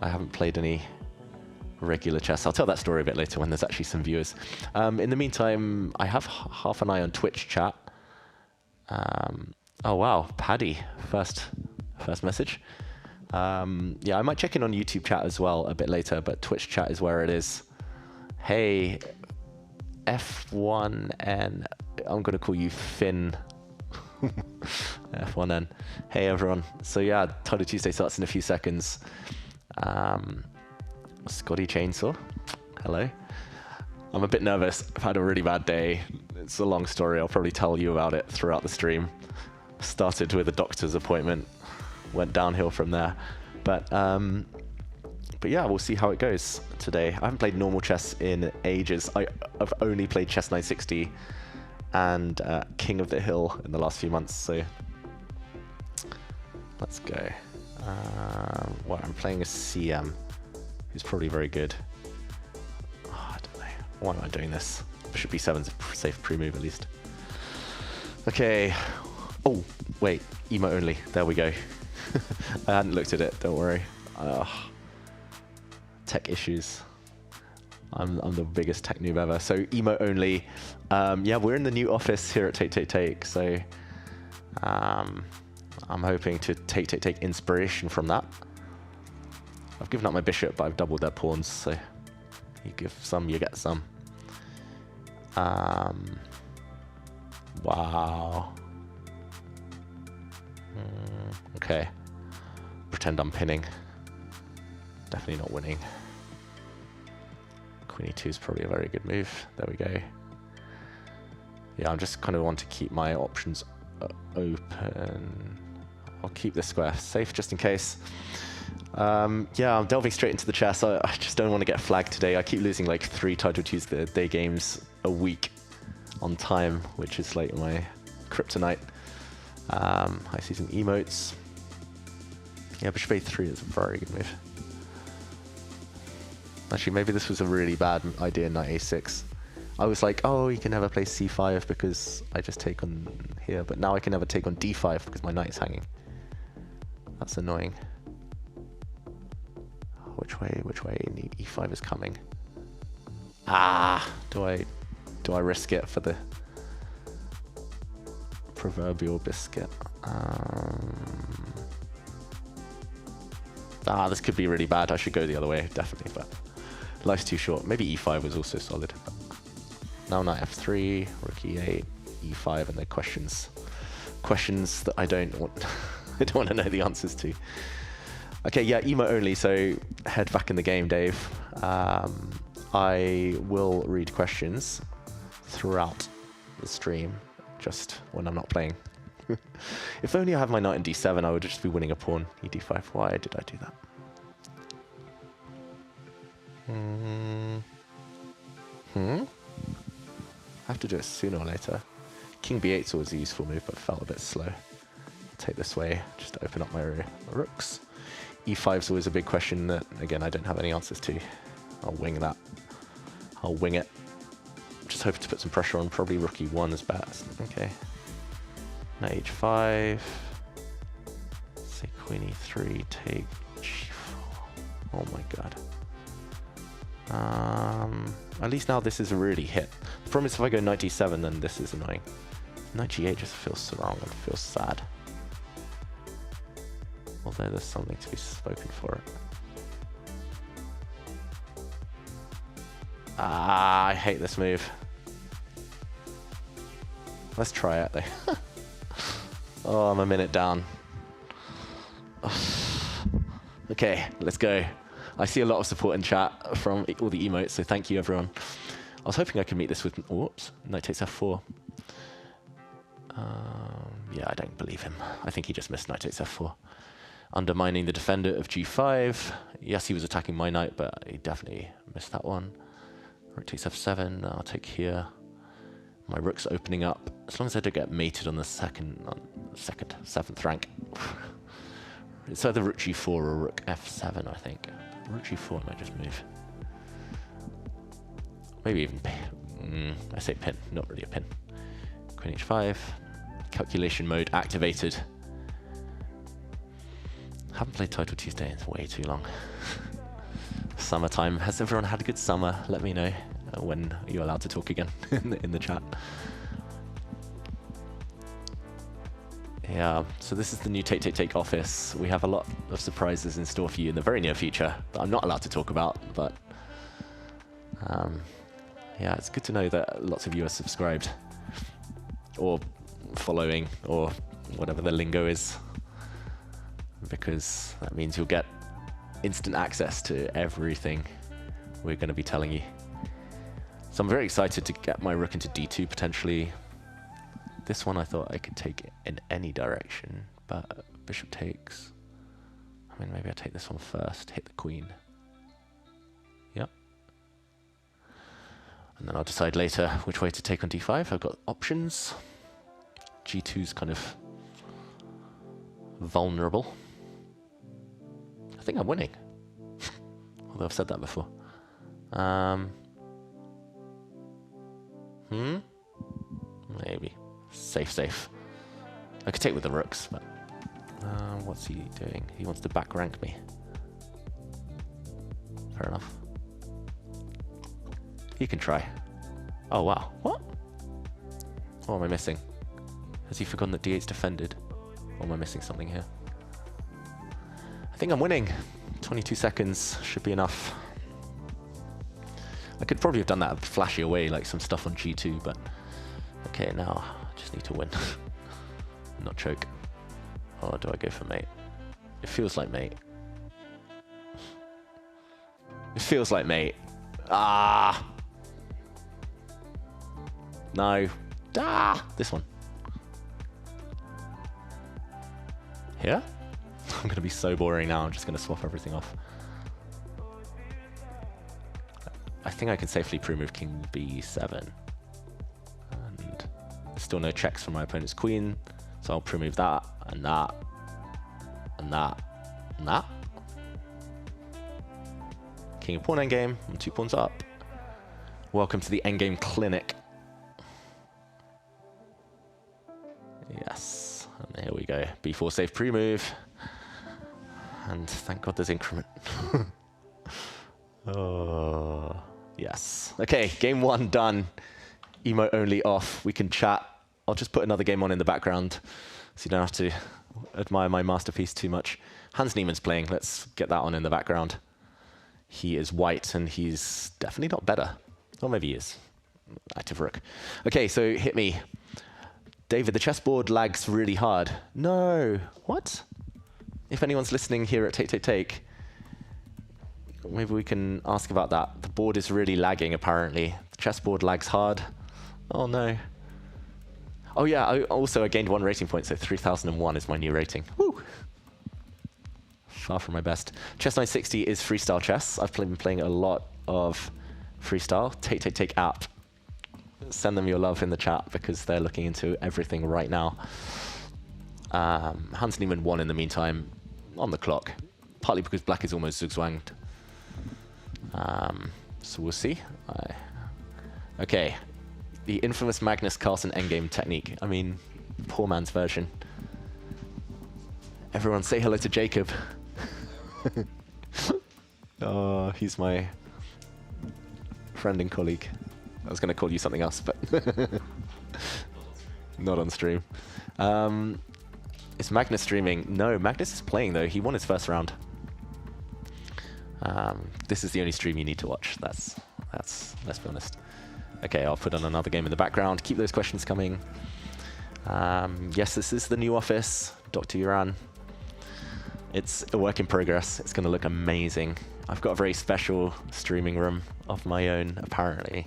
I haven't played any regular chess. I'll tell that story a bit later when there's actually some viewers. In the meantime, I have half an eye on Twitch chat. Oh wow, Paddy, first message. Yeah, I might check in on YouTube chat as well a bit later, but Twitch chat is where it is. Hey, F1N, I'm going to call you Finn. F1N. Hey everyone. So yeah, Title Tuesday starts in a few seconds. Scotty Chainsaw, hello. I'm a bit nervous. I've had a really bad day. It's a long story. I'll probably tell you about it throughout the stream. Started with a doctor's appointment, went downhill from there. But yeah, we'll see how it goes today. I haven't played normal chess in ages. I've only played Chess 960 and King of the Hill in the last few months, so let's go. Well, I'm playing a CM, who's probably very good. Oh, I don't know. Why am I doing this? Bishop b7's a safe pre-move at least. Okay. Oh, wait. Emo only. There we go. I hadn't looked at it. Don't worry. Tech issues. I'm the biggest tech noob ever. So emo only. Yeah, we're in the new office here at Take. So I'm hoping to take inspiration from that. I've given up my bishop, but I've doubled their pawns. So you give some, you get some. Wow. Okay. Pretend I'm pinning. Definitely not winning. Queen e2 is probably a very good move. There we go. Yeah, I just kind of want to keep my options open. I'll keep this square safe just in case. Yeah, I'm delving straight into the chess. I just don't want to get flagged today. I keep losing like 3 Title Tuesday games a week on time, which is like my kryptonite. I see some emotes. Yeah, bishop a3 is a very good move. Actually, maybe this was a really bad idea, knight a6. I was like, oh, you can never play c5 because I just take on here, but now I can never take on d5 because my knight is hanging. That's annoying. Which way? E5 is coming. Ah, do I risk it for the proverbial biscuit? This could be really bad. I should go the other way, definitely, but life's too short. Maybe e5 was also solid. But now knight f3, rook e8, e5, and then questions that I don't want. I don't want to know the answers to. Okay, yeah, emo only, so head back in the game, Dave. I will read questions throughout the stream, just when I'm not playing. If only I have my knight in d7, I would just be winning a pawn. e d5, why did I do that? I have to do it sooner or later. King b8 is always a useful move, but felt a bit slow. I'll take this way, just to open up my rooks. e5 is always a big question that, again, I don't have any answers to. I'll wing that. I'll wing it. Just hoping to put some pressure on, probably rook e1 is best. Okay. Knight h5. Say queen e3, take g4. Oh my god. At least now this is a really hit. The problem is if I go knight d7, then this is annoying. Knight g8 just feels so wrong and feels sad. Although there's something to be spoken for it. I hate this move. Let's try it though. Oh, I'm a minute down. Okay, let's go. I see a lot of support in chat from all the emotes, so thank you everyone. I was hoping I could meet this with, whoops, knight takes f4. Yeah, I don't believe him. I think he just missed knight takes f4. Undermining the defender of g5. Yes, he was attacking my knight, but he definitely missed that one. Rook takes f7, I'll take here. My rook's opening up. As long as I don't get mated on the seventh rank. It's either rook g4 or rook f7, I think. Rook g4 might just move. Maybe even pin. I say pin, not really a pin. Queen h5. Calculation mode activated. Haven't played Title Tuesday in way too long. summertime. Has everyone had a good summer? Let me know when you're allowed to talk again in the chat. Yeah, so this is the new Take office. We have a lot of surprises in store for you in the very near future that I'm not allowed to talk about, but yeah, it's good to know that lots of you are subscribed or following or whatever the lingo is, because that means you'll get instant access to everything we're going to be telling you. So I'm very excited to get my rook into d2 potentially. This one I thought I could take in any direction, but bishop takes. I mean, maybe I take this one first, hit the queen. Yep. And then I'll decide later which way to take on d5. I've got options. g2's kind of vulnerable. I think I'm winning. Although I've said that before. Maybe. Safe. I could take with the rooks, but what's he doing? He wants to back rank me. Fair enough. He can try. Oh wow. What? What am I missing? Has he forgotten that d8's defended? Or am I missing something here? I think I'm winning. 22 seconds should be enough. I could probably have done that flashy away, like some stuff on g2, but okay, now I just need to win. Not choke. Or do I go for mate? It feels like mate. It feels like mate. Ah! No. Ah! This one. Here? I'm going to be so boring now. I'm just going to swap everything off. I think I can safely pre-move king b7. And still no checks from my opponent's queen. So I'll pre-move that, and that, and that, and that. King and pawn endgame. I'm 2 pawns up. Welcome to the endgame clinic. Yes. And here we go. b4 safe pre-move. And thank God there's increment. Oh, yes. Okay, game 1 done. Emote only off. We can chat. I'll just put another game on in the background so you don't have to admire my masterpiece too much. Hans Niemann's playing. Let's get that on in the background. He is white and he's definitely not better. Or maybe he is. Active rook. Okay, so hit me. David, the chessboard lags really hard. No. What? If anyone's listening here at Take, maybe we can ask about that. The board is really lagging, apparently. The chessboard lags hard. Oh, no. Oh, yeah, I gained 1 rating point, so 3001 is my new rating. Woo! Far from my best. Chess 960 is freestyle chess. I've been playing a lot of freestyle. Take app. Send them your love in the chat because they're looking into everything right now. Hans Niemann won in the meantime on the clock, partly because black is almost zugzwanged. So we'll see. Okay. The infamous Magnus Carlsen endgame technique. I mean, poor man's version. Everyone say hello to Jacob. Oh, he's my friend and colleague. I was going to call you something else, but not on stream. Is Magnus streaming? No, Magnus is playing though. He won his first round. This is the only stream you need to watch. That's. Let's be honest. Okay, I'll put on another game in the background. Keep those questions coming. Yes, this is the new office, Dr. Uran. It's a work in progress. It's going to look amazing. I've got a very special streaming room of my own, apparently.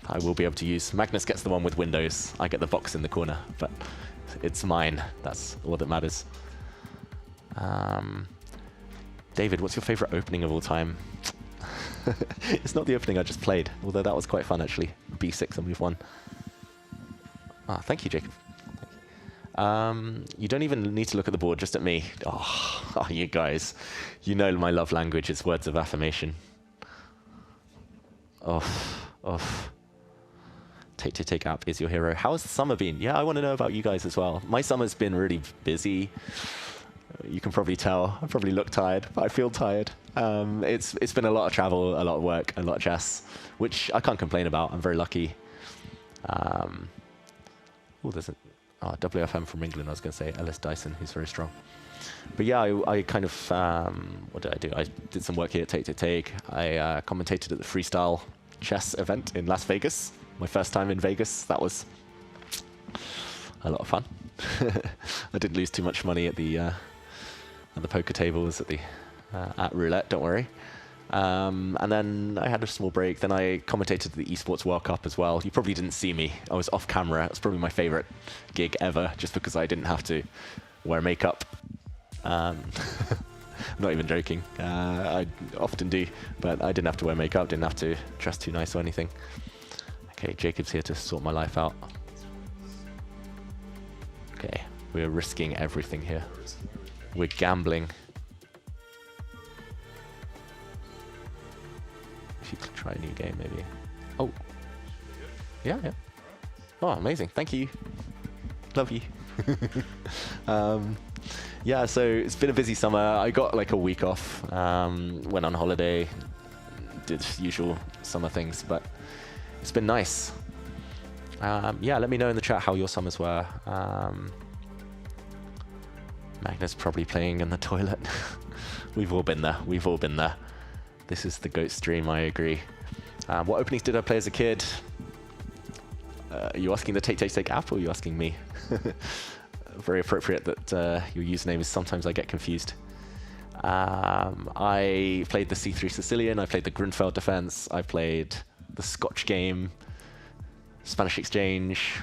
I will be able to use. Magnus gets the one with windows. I get the box in the corner, but it's mine. That's all that matters. David, what's your favorite opening of all time? It's not the opening I just played, although that was quite fun, actually. B6 on move 1. Ah, thank you, Jacob. You don't even need to look at the board, just at me. Oh, you guys. You know my love language is words of affirmation. Oh. Take app is your hero. How has the summer been? Yeah, I want to know about you guys as well. My summer's been really busy. You can probably tell. I probably look tired, but I feel tired. It's been a lot of travel, a lot of work, a lot of chess, which I can't complain about. I'm very lucky. Oh, there's a WFM from England. I was going to say Ellis Dyson, who's very strong. But yeah, I kind of what did I do? I did some work here at Take Take Take. I commentated at the freestyle chess event in Las Vegas. My first time in Vegas. That was a lot of fun. I didn't lose too much money at the poker tables at roulette. Don't worry. And then I had a small break. Then I commentated the Esports World Cup as well. You probably didn't see me. I was off camera. It was probably my favorite gig ever, just because I didn't have to wear makeup. I'm not even joking. I often do, but I didn't have to wear makeup. Didn't have to dress too nice or anything. Okay, Jacob's here to sort my life out. Okay, we're risking everything here. We're gambling. If you could try a new game, maybe. Oh. Yeah, yeah. Oh, amazing. Thank you. Love you. Yeah, so it's been a busy summer. I got like a week off, went on holiday, did usual summer things, but it's been nice. Yeah, let me know in the chat how your summers were. Magnus probably playing in the toilet. We've all been there. We've all been there. This is the GOAT stream, I agree. What openings did I play as a kid? Are you asking the Take Take Take app or are you asking me? Very appropriate that your username is sometimes I get confused. I played the C3 Sicilian, I played the Grunfeld Defense, I played the Scotch game, Spanish Exchange,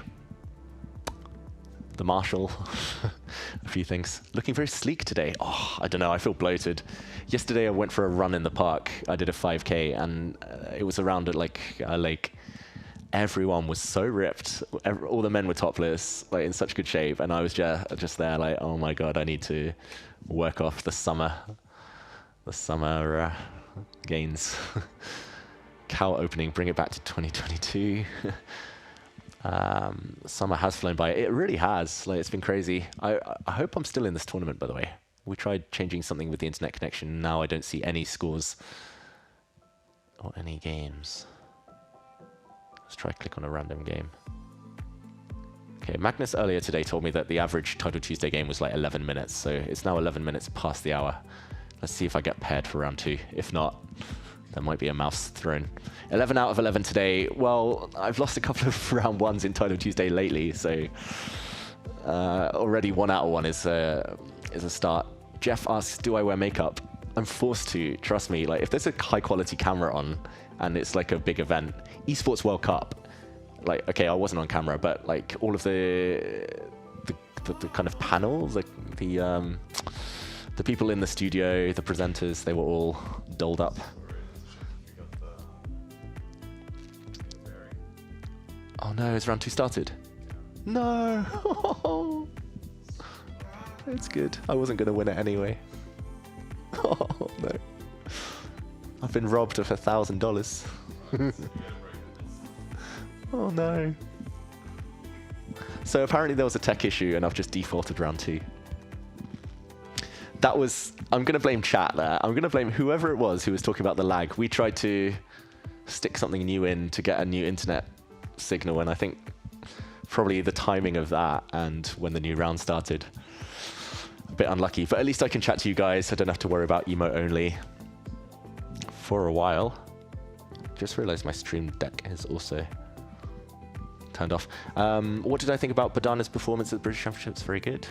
the Marshall, a few things. Looking very sleek today. Oh, I don't know, I feel bloated. Yesterday I went for a run in the park. I did a 5K and it was around like a lake. Everyone was so ripped. All the men were topless, like in such good shape, and I was just there, like, oh my god, I need to work off the summer gains. Cow opening, bring it back to 2022. Summer has flown by. It really has. Like, it's been crazy. I hope I'm still in this tournament, by the way. We tried changing something with the internet connection. Now I don't see any scores or any games. Let's try click on a random game. Okay, Magnus earlier today told me that the average Title Tuesday game was like 11 minutes, so it's now 11 minutes past the hour. Let's see if I get paired for round 2. If not, there might be a mouse thrown. 11 out of 11 today. Well, I've lost a couple of round 1s in Title Tuesday lately, so already 1 out of 1 is a start. Jeff asks, do I wear makeup? I'm forced to, trust me. Like, if there's a high quality camera on and it's like a big event, Esports World Cup, like, okay, I wasn't on camera, but like all of the kind of panels, like the people in the studio, the presenters, they were all dolled up. Oh no, has round 2 started? No! It's good. I wasn't going to win it anyway. Oh no. I've been robbed of $1,000. Oh no. So apparently there was a tech issue and I've just defaulted round 2. That was, I'm going to blame chat there. I'm going to blame whoever it was who was talking about the lag. We tried to stick something new in to get a new internet signal, and I think probably the timing of that and when the new round started, a bit unlucky. But at least I can chat to you guys. I don't have to worry about emote only for a while. Just realized my stream deck is also turned off. What did I think about Badana's performance at the British Championships? Very good.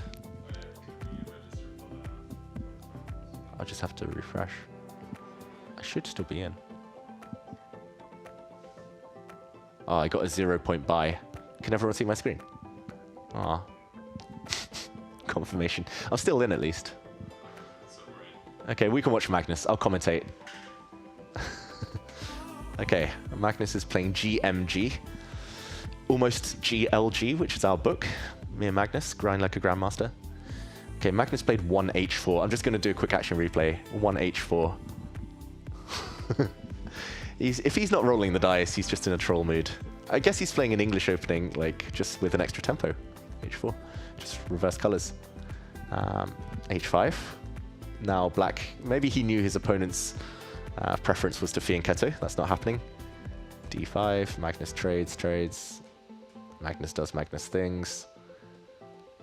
I'll just have to refresh. I should still be in. Oh, I got a 0-point buy. Can everyone see my screen? Ah. Confirmation. I'm still in at least. Okay, we can watch Magnus. I'll commentate. Okay, Magnus is playing GMG. Almost GLG, which is our book. Me and Magnus, grind like a grandmaster. Okay, Magnus played 1H4. I'm just going to do a quick action replay. 1H4. If he's not rolling the dice, he's just in a troll mood. I guess he's playing an English opening, like, just with an extra tempo. H4. Just reverse colors. H5. Now black, maybe he knew his opponent's preference was to fianchetto. That's not happening. D5, Magnus trades. Magnus does Magnus things.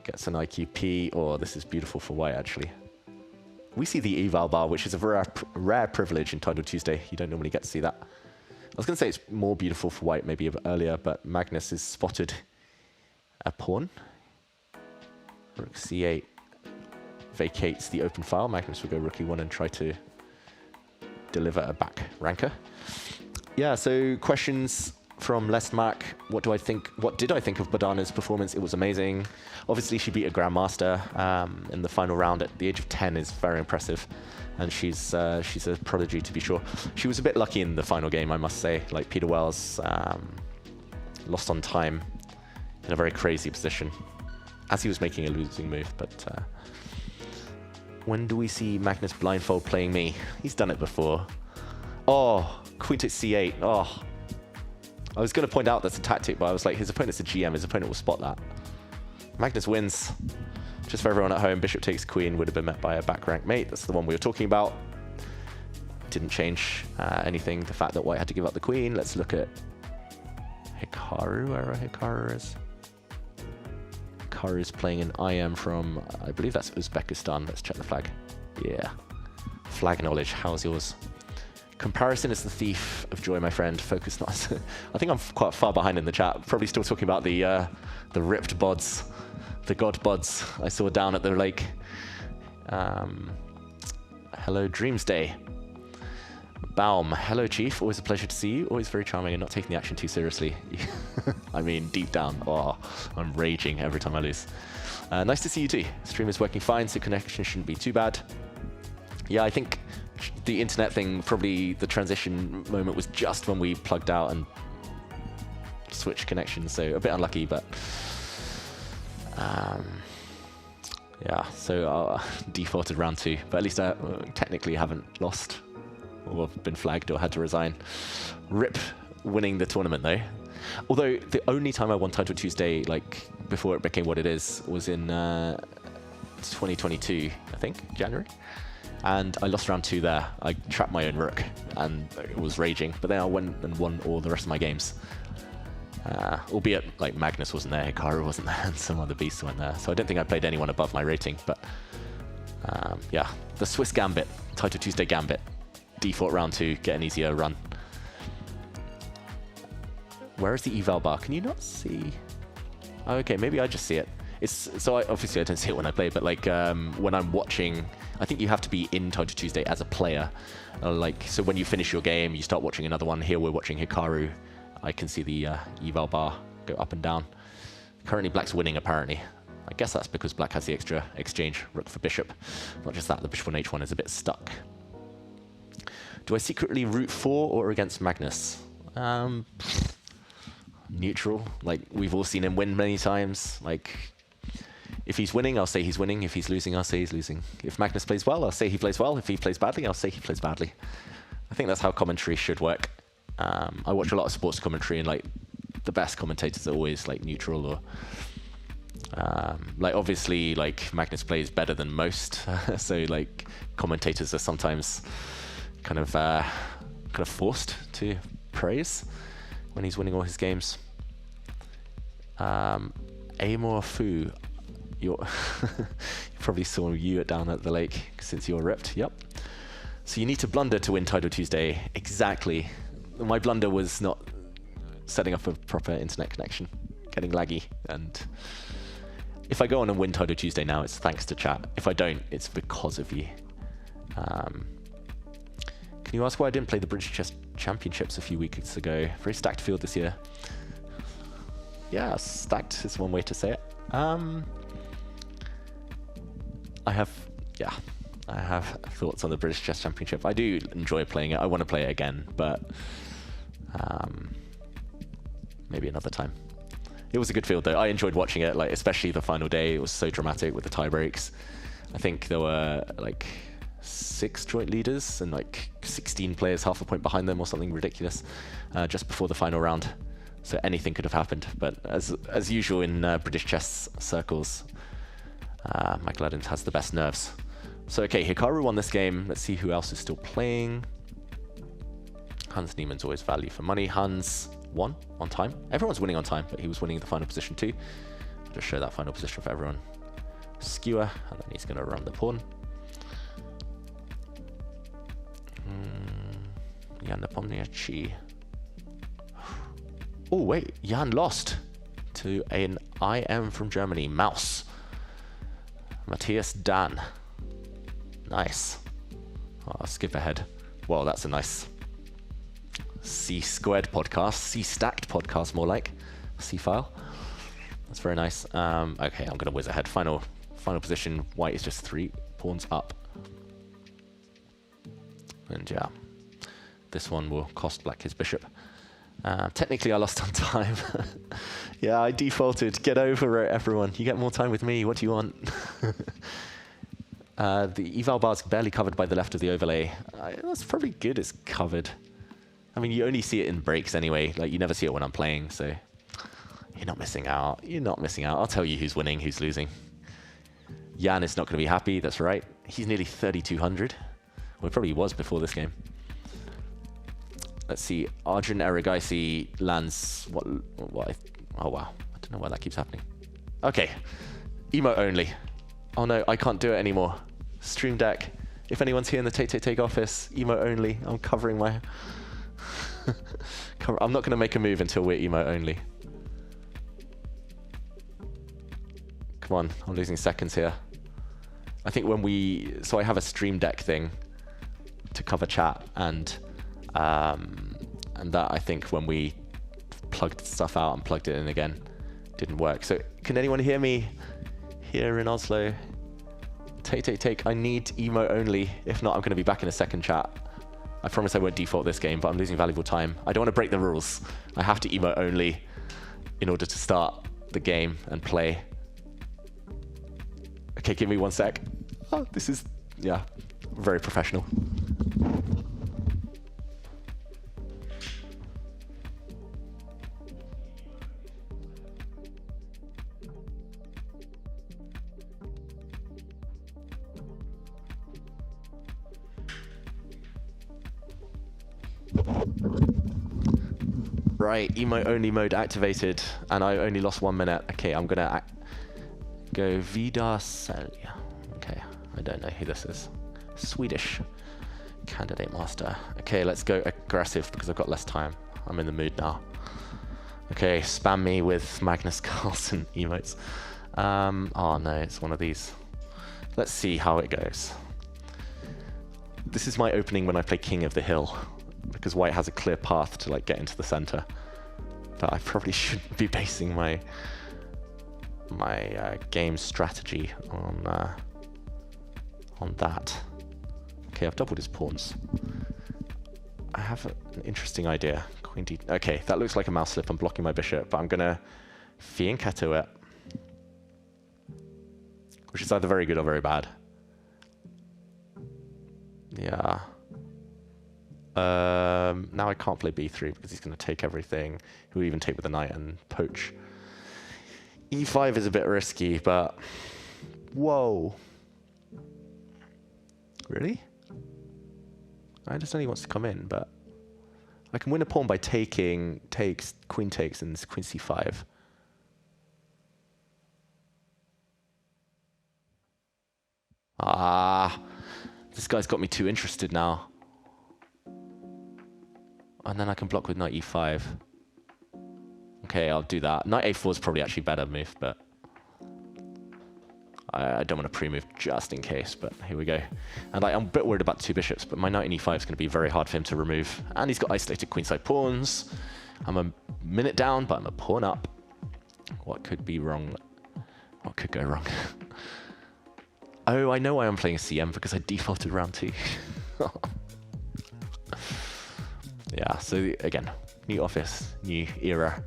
Gets an IQP. Oh, this is beautiful for white, actually. We see the eval bar, which is a rare privilege in Title Tuesday. You don't normally get to see that. I was going to say it's more beautiful for white maybe a bit earlier, but Magnus is spotted a pawn. Rook c8 vacates the open file. Magnus will go rook e1 and try to deliver a back ranker. Yeah, so questions from Les Mac. What did I think of Badana's performance? It was amazing. Obviously, she beat a grandmaster in the final round at the age of 10 is very impressive. And she's a prodigy, to be sure. She was a bit lucky in the final game, I must say. Like Peter Wells lost on time in a very crazy position as he was making a losing move. But when do we see Magnus blindfold playing me? He's done it before. Oh, queen takes c8. Oh, I was going to point out that's a tactic, but I was like, his opponent's a GM. His opponent will spot that. Magnus wins. Just for everyone at home, bishop takes queen would have been met by a back rank mate. That's the one we were talking about. Didn't change anything. The fact that white had to give up the queen. Let's look at Hikaru, wherever Hikaru is. Hikaru is playing an IM from, I believe that's Uzbekistan. Let's check the flag. Yeah. Flag knowledge. How's yours? Comparison is the thief of joy, my friend. Focus not. I think I'm quite far behind in the chat. Probably still talking about the ripped bods, the god bods I saw down at the lake. Hello, Dreams Day. Baum. Hello, Chief. Always a pleasure to see you. Always very charming and not taking the action too seriously. I mean, deep down, oh, I'm raging every time I lose. Nice to see you too. Stream is working fine, so connection shouldn't be too bad. Yeah, I think the internet thing, probably the transition moment was just when we plugged out and switched connections, so a bit unlucky, but yeah, so defaulted round 2, but at least I technically haven't lost or been flagged or had to resign. Rip winning the tournament though. Although the only time I won Title Tuesday, like before it became what it is, was in 2022, I think, January. And I lost round 2 there. I trapped my own rook and it was raging. But then I went and won all the rest of my games. Albeit like Magnus wasn't there, Hikaru wasn't there, and some other beasts went there. So I don't think I played anyone above my rating. But yeah, the Swiss Gambit, Title Tuesday Gambit. Default round 2, get an easier run. Where is the eval bar? Can you not see? Oh, okay, maybe I just see it. It's so obviously I don't see it when I play, but like when I'm watching, I think you have to be in Title Tuesday as a player. Like so, when you finish your game, you start watching another one. Here we're watching Hikaru. I can see the eval bar go up and down. Currently, black's winning apparently. I guess that's because black has the extra exchange rook for bishop. Not just that, the bishop on h1 is a bit stuck. Do I secretly root for or against Magnus? Neutral. Like we've all seen him win many times. Like. If he's winning, I'll say he's winning. If he's losing, I'll say he's losing. If Magnus plays well, I'll say he plays well. If he plays badly, I'll say he plays badly. I think that's how commentary should work. I watch a lot of sports commentary, and like the best commentators are always like neutral or like obviously like Magnus plays better than most, so like commentators are sometimes kind of forced to praise when he's winning all his games. Amor Fu. You probably saw you down at the lake since you're ripped. Yep. So you need to blunder to win Title Tuesday. Exactly. My blunder was not setting up a proper internet connection, getting laggy. And if I go on and win Title Tuesday now, it's thanks to chat. If I don't, it's because of you. Can you ask why I didn't play the British Chess Championships a few weeks ago? Very stacked field this year. Yeah, stacked is one way to say it. I have thoughts on the British Chess Championship. I do enjoy playing it. I want to play it again, but maybe another time. It was a good field though. I enjoyed watching it, like especially the final day. It was so dramatic with the tie breaks. I think there were like 6 joint leaders and like 16 players half a point behind them or something ridiculous just before the final round. So anything could have happened. But as usual in British chess circles, Michael Adams has the best nerves. So, okay, Hikaru won this game. Let's see who else is still playing. Hans Niemann's always value for money. Hans won on time. Everyone's winning on time, but he was winning the final position too. I'll just show that final position for everyone. Skewer, and then he's going to run the pawn. Jan Nepomniachtchi. Oh, wait, Jan lost to an IM from Germany, Mouse. Matthias Dan. Nice. I'll skip ahead. Well, that's a nice C-squared podcast, C-stacked podcast more like. C-file. That's very nice. Okay, I'm going to whiz ahead. Final position, white is just 3 pawns up. And yeah, this one will cost black his bishop. Technically, I lost on time. Yeah, I defaulted. Get over it, everyone. You get more time with me. What do you want? The eval bar's barely covered by the left of the overlay. That's probably good it's covered. I mean, you only see it in breaks anyway. Like, you never see it when I'm playing, so you're not missing out. You're not missing out. I'll tell you who's winning, who's losing. Jan is not going to be happy. That's right. He's nearly 3,200. Well, he probably was before this game. Let's see. Arjun Erigaisi lands what oh, wow. I don't know why that keeps happening. Okay. Emote only. Oh, no. I can't do it anymore. Stream Deck. If anyone's here in the Take office, emote only. I'm covering my... I'm not going to make a move until we're emote only. Come on. I'm losing seconds here. I think when we... So I have a Stream Deck thing to cover chat, and that, I think, when we plugged stuff out and plugged it in again, didn't work. So can anyone hear me here in Oslo? Take. I need emote only. If not, I'm going to be back in a second chat. I promise I won't default this game, but I'm losing valuable time. I don't want to break the rules. I have to emote only in order to start the game and play. Okay, give me 1 sec. Oh, this is, yeah, very professional. Right, emote only mode activated, and I only lost 1 minute. Okay, I'm gonna go Vidar Selja. Okay, I don't know who this is. Swedish candidate master. Okay, let's go aggressive because I've got less time. I'm in the mood now. Okay, spam me with Magnus Carlsen emotes. Oh no, it's one of these. Let's see how it goes. This is my opening when I play King of the Hill, because white has a clear path to like get into the center. But I probably shouldn't be basing my game strategy on that. Okay, I've doubled his pawns. I have an interesting idea. Queen D. Okay, that looks like a mouse slip. I'm blocking my bishop, but I'm gonna fianchetto it, which is either very good or very bad. Yeah. Now I can't play b3 because he's going to take everything. He'll even take with the knight and poach. e5 is a bit risky, but... Whoa. Really? I understand he wants to come in, but... I can win a pawn by taking, queen takes, and queen c5. Ah, this guy's got me too interested now. And then I can block with knight e5. Okay, I'll do that. Knight a4 is probably actually a better move, but I don't want to pre-move just in case, but here we go. And I'm a bit worried about 2 bishops, but my knight in e5 is going to be very hard for him to remove. And he's got isolated queenside pawns. I'm a minute down, but I'm a pawn up. What could be wrong? What could go wrong? Oh, I know why I'm playing CM, because I defaulted round 2. Yeah, so again, new office, new era.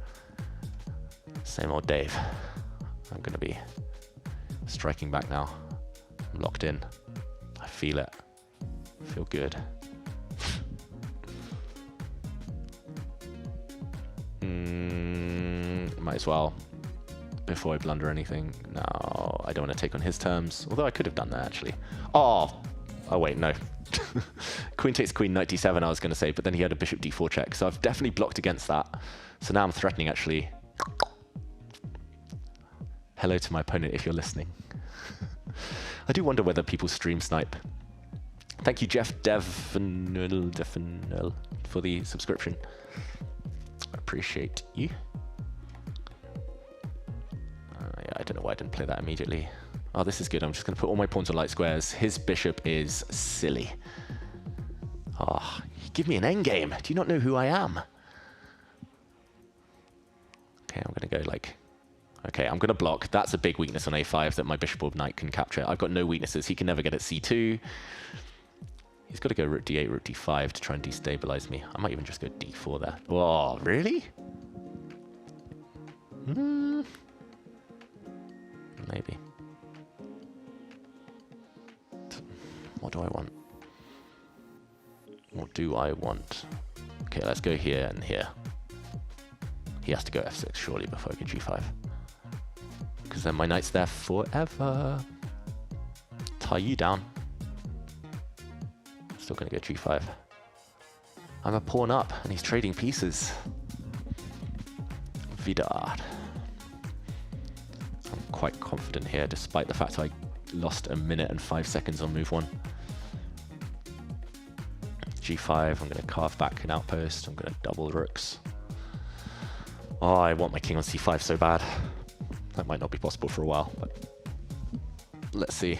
Same old Dave. I'm going to be striking back now. I'm locked in. I feel it. I feel good. Might as well, before I blunder anything. No, I don't want to take on his terms. Although I could have done that, actually. Oh wait, no. Queen takes queen, knight d7, I was going to say, but then he had a bishop d4 check, so I've definitely blocked against that. So now I'm threatening, actually. Hello to my opponent if you're listening. I do wonder whether people stream snipe. Thank you, Jeff Devenel, for the subscription. Appreciate you. Yeah, I don't know why I didn't play that immediately. Oh, this is good. I'm just going to put all my pawns on light squares. His bishop is silly. Oh, give me an endgame. Do you not know who I am? Okay, I'm going to go like... Okay, I'm going to block. That's a big weakness on a5 that my bishop or knight can capture. I've got no weaknesses. He can never get at c2. He's got to go rook d8, rook d5 to try and destabilize me. I might even just go d4 there. Oh, really? Maybe. What do I want? What do I want? Okay, let's go here and here. He has to go f6 surely before I go g5. Because then my knight's there forever. Tie you down. Still going to go g5. I'm a pawn up, and he's trading pieces. Vidar. I'm quite confident here, despite the fact I lost a minute and 5 seconds on move 1. g5, I'm going to carve back an outpost. I'm going to double rooks. Oh, I want my king on c5 so bad. That might not be possible for a while, but let's see.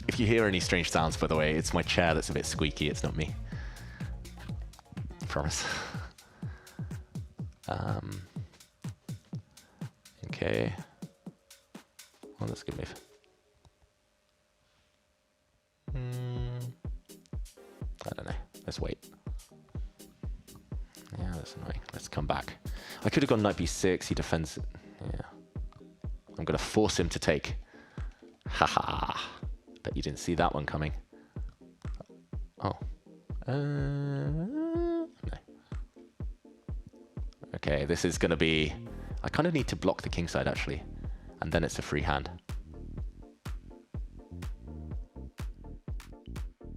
If you hear any strange sounds, by the way, it's my chair that's a bit squeaky. It's not me. I promise. Okay. Well, that's a good move. I don't know. Let's wait. Yeah, that's annoying. Let's come back. I could have gone knight b6. He defends. Yeah. I'm going to force him to take. Haha. Bet you didn't see that one coming. Oh. No. Okay, this is going to be... I kind of need to block the king side, actually. And then it's a free hand.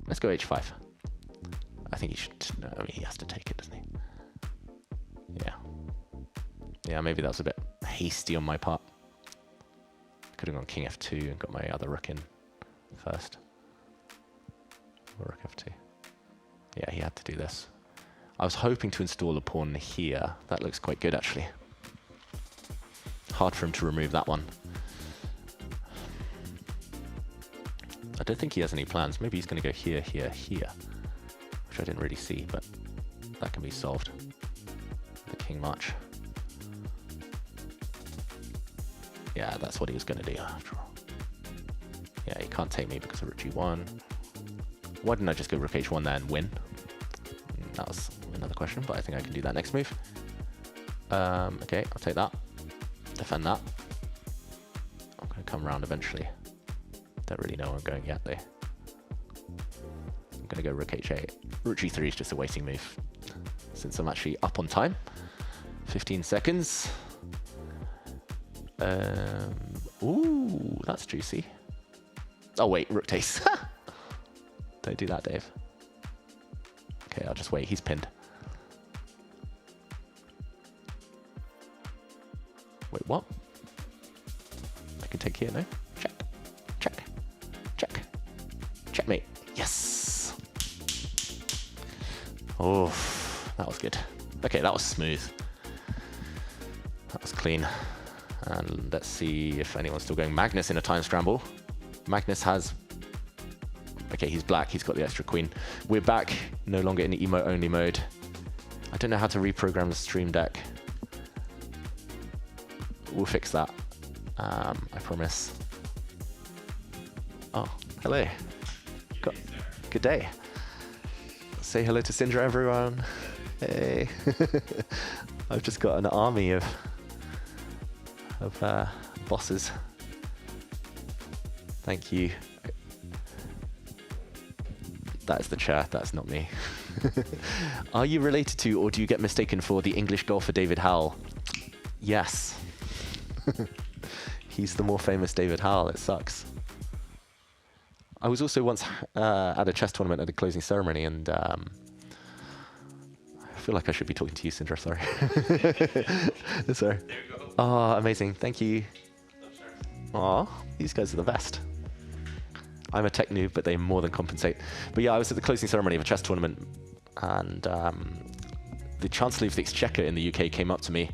Let's go h5. I think he should... No, I mean, he has to take it, doesn't he? Yeah. Yeah, maybe that was a bit hasty on my part. Could have gone king f2 and got my other rook in first. Or rook f2. Yeah, he had to do this. I was hoping to install a pawn here. That looks quite good, actually. Hard for him to remove that one. I don't think he has any plans. Maybe he's going to go here, here, here. Which I didn't really see, but that can be solved. The king march. Yeah, that's what he was going to do after all. Yeah, he can't take me because of rook g1. Why didn't I just go rook h1 there and win? That was another question, but I think I can do that next move. Okay, I'll take that. Defend that. I'm going to come around eventually. Don't really know where I'm going yet, though. I'm going to go rook h8. Rook g3 is just a waiting move, since I'm actually up on time. 15 seconds. Ooh, that's juicy. Oh wait, rook takes. Don't do that, Dave. Okay, I'll just wait. He's pinned. Wait, what? I can take here, no? Check. Check. Check. Checkmate. Yes! Oh, that was good. Okay, that was smooth. That was clean. And let's see if anyone's still going. Magnus in a time scramble. Magnus has... Okay, he's black. He's got the extra queen. We're back. No longer in the emote-only mode. I don't know how to reprogram the stream deck. We'll fix that. I promise. Oh, hello. Good day. Say hello to Syndra, everyone. Hey. I've just got an army of bosses. Thank you. That's the chat, that's not me. Are you related to, or do you get mistaken for the English golfer David Howell? Yes. He's the more famous David Howell. It sucks. I was also once at a chess tournament at a closing ceremony, and I feel like I should be talking to you, Sindra. Sorry. Sorry. There you go. Oh, amazing. Thank you. Aw, these guys are the best. I'm a tech noob, but they more than compensate. But yeah, I was at the closing ceremony of a chess tournament, and the Chancellor of the Exchequer in the UK came up to me,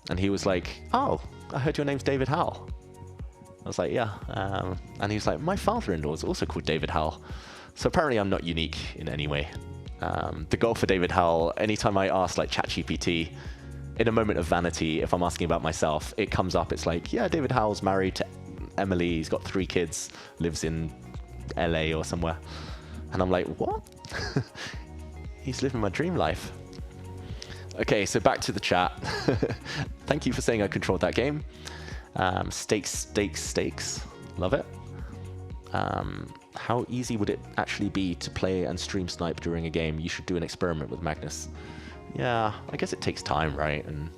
and he was like, "Oh, I heard your name's David Howell." I was like, "Yeah," and he was like, "My father-in-law is also called David Howell." So apparently I'm not unique in any way. The goal for David Howell, anytime I ask like ChatGPT, in a moment of vanity, if I'm asking about myself, it comes up, it's like, yeah, David Howell's married to Emily, he's got 3 kids, lives in LA or somewhere. And I'm like, what? He's living my dream life. Okay, so back to the chat. Thank you for saying I controlled that game. Stakes, stakes, stakes. Love it. How easy would it actually be to play and stream snipe during a game? You should do an experiment with Magnus. Yeah, I guess it takes time, right? And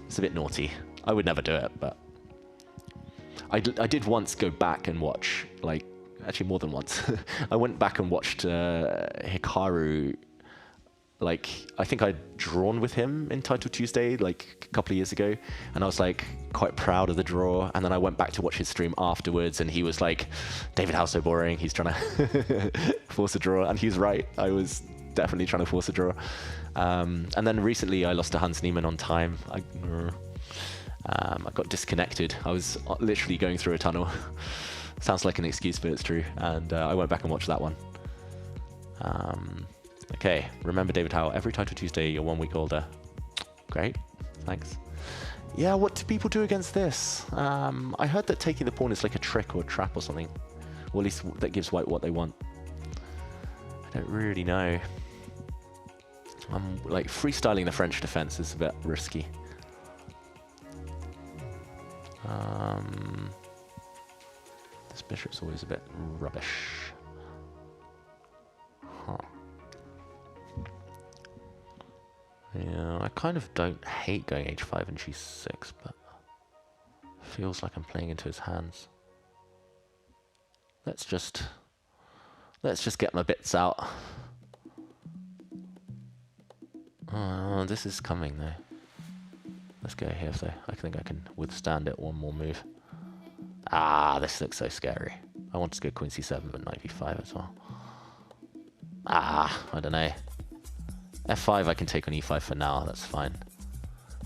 it's a bit naughty. I would never do it, but I did once go back and watch, like, actually more than once. I went back and watched Hikaru. Like, I think I'd drawn with him in Title Tuesday, like, a couple of years ago, and I was, like, quite proud of the draw, and then I went back to watch his stream afterwards, and he was like, David Howell's so boring, he's trying to force a draw, and he's right, I was definitely trying to force a draw. And then recently I lost to Hans Niemann on time. I got disconnected. I was literally going through a tunnel. Sounds like an excuse, but it's true, and I went back and watched that one. Okay, remember David Howell, every Title Tuesday you're 1 week older. Great, thanks. Yeah, what do people do against this? I heard that taking the pawn is like a trick or a trap or something. Or at least that gives white what they want. I don't really know. Like, freestyling the French defense is a bit risky. This bishop's always a bit rubbish. Huh. Yeah, I kind of don't hate going h5 and g6, but feels like I'm playing into his hands. Let's just get my bits out. Oh, this is coming though. Let's go here though. I think I can withstand it one more move. Ah, this looks so scary. I want to go queen c7 but knight b5 as well. Ah, I don't know. f5 I can take on e5 for now, that's fine.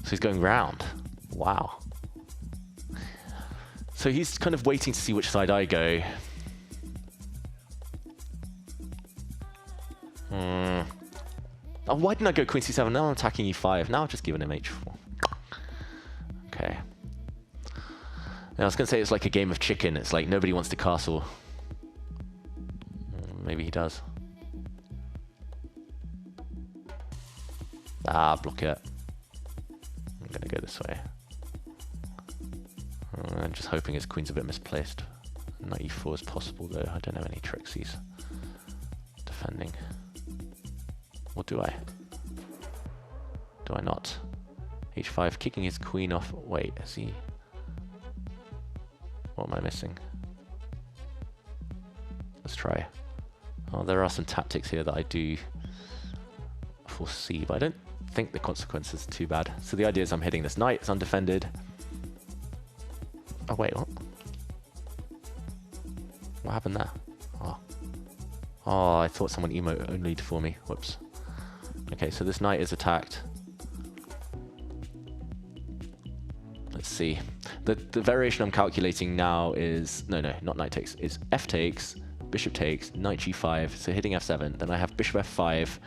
So he's going round. Wow. So he's kind of waiting to see which side I go. Oh, why didn't I go queen c7? Now I'm attacking e5. Now I've just given him h4. Okay. Now, I was going to say it's like a game of chicken. It's like nobody wants to castle. Maybe he does. Ah, block it. I'm going to go this way. I'm just hoping his queen's a bit misplaced. Knight e4 is possible, though. I don't know any tricks he's defending. Or do I? Do I not? h5, kicking his queen off. Wait, is he... What am I missing? Let's try. Oh, there are some tactics here that I do foresee, but I don't think the consequences are too bad. So the idea is I'm hitting this knight, it's undefended. Oh, wait, what? What happened there? Oh, oh, I thought someone emote only for me. Whoops. Okay, so this knight is attacked. Let's see. The variation I'm calculating now is... No, not knight takes. Is f takes, bishop takes, knight g5, so hitting f7. Then I have bishop f5,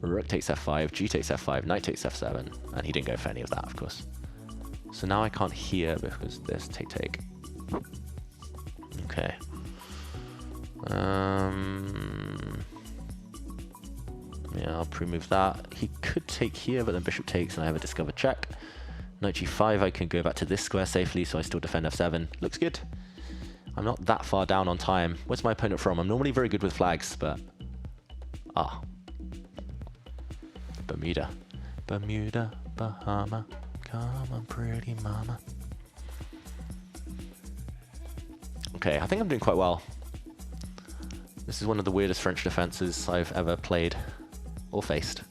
rook takes f5, g takes f5, knight takes f7. And he didn't go for any of that, of course. So now I can't hear because there's take. Okay. Yeah, I'll pre-move that. He could take here, but then bishop takes and I have a discovered check. Knight g5, I can go back to this square safely, so I still defend f7. Looks good. I'm not that far down on time. Where's my opponent from? I'm normally very good with flags, but... Ah. Bermuda. Bermuda, Bahama, Come on, pretty mama. Okay, I think I'm doing quite well. This is one of the weirdest French defenses I've ever played or faced.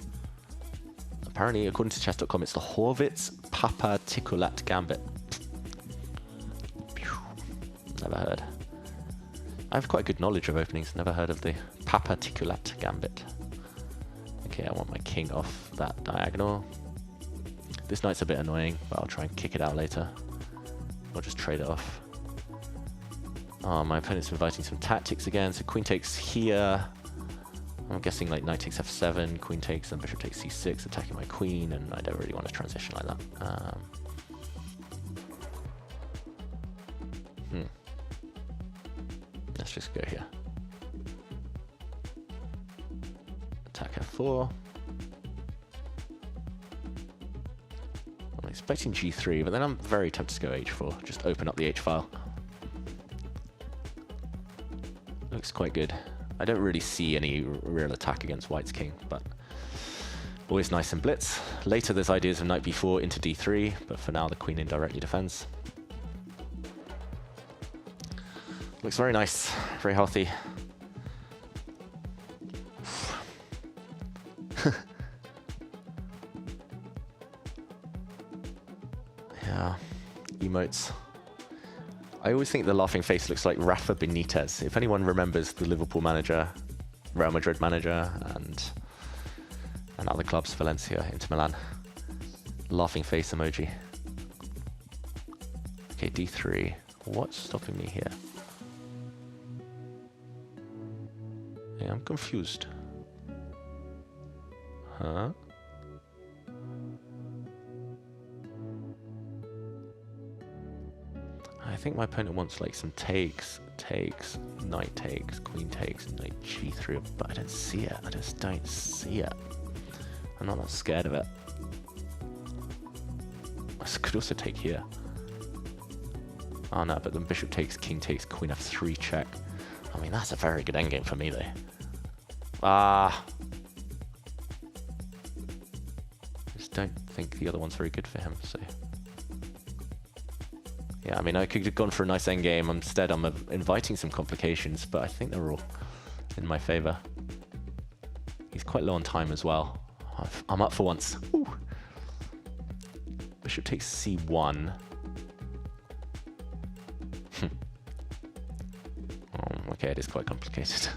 Apparently, according to chess.com, it's the Horvitz-Paparticulat gambit. Never heard. I have quite good knowledge of openings. Never heard of the Paparticulat gambit. Okay, I want my king off that diagonal. This knight's a bit annoying, but I'll try and kick it out later. Or just trade it off. Oh, my opponent's inviting some tactics again. So queen takes here. I'm guessing like knight takes f7, queen takes, and bishop takes c6, attacking my queen, and I don't really want to transition like that. Let's just go here. Attack f4. I'm expecting g3, but then I'm very tempted to go h4. Just open up the h file. Looks quite good. I don't really see any real attack against white's king, but always nice and blitz. Later there's ideas of knight b4 into d3, but for now the queen indirectly defends. Looks very nice, very healthy. Yeah, emotes. I always think the laughing face looks like Rafa Benitez. If anyone remembers the Liverpool manager, Real Madrid manager, and other clubs, Valencia, Inter Milan. Laughing face emoji. Okay, d3. What's stopping me here? Yeah, I'm confused. Huh? I think my opponent wants like some takes, knight takes, queen takes, knight g3, but I don't see it. I just don't see it. I'm not that scared of it. I could also take here. Oh no, but then bishop takes, king takes, queen f3 check. I mean, that's a very good endgame for me though. I just don't think the other one's very good for him, so... Yeah, I mean, I could have gone for a nice endgame. Instead, I'm inviting some complications, but I think they're all in my favor. He's quite low on time as well. I'm up for once. Woo. Bishop takes c1. Okay, it is quite complicated.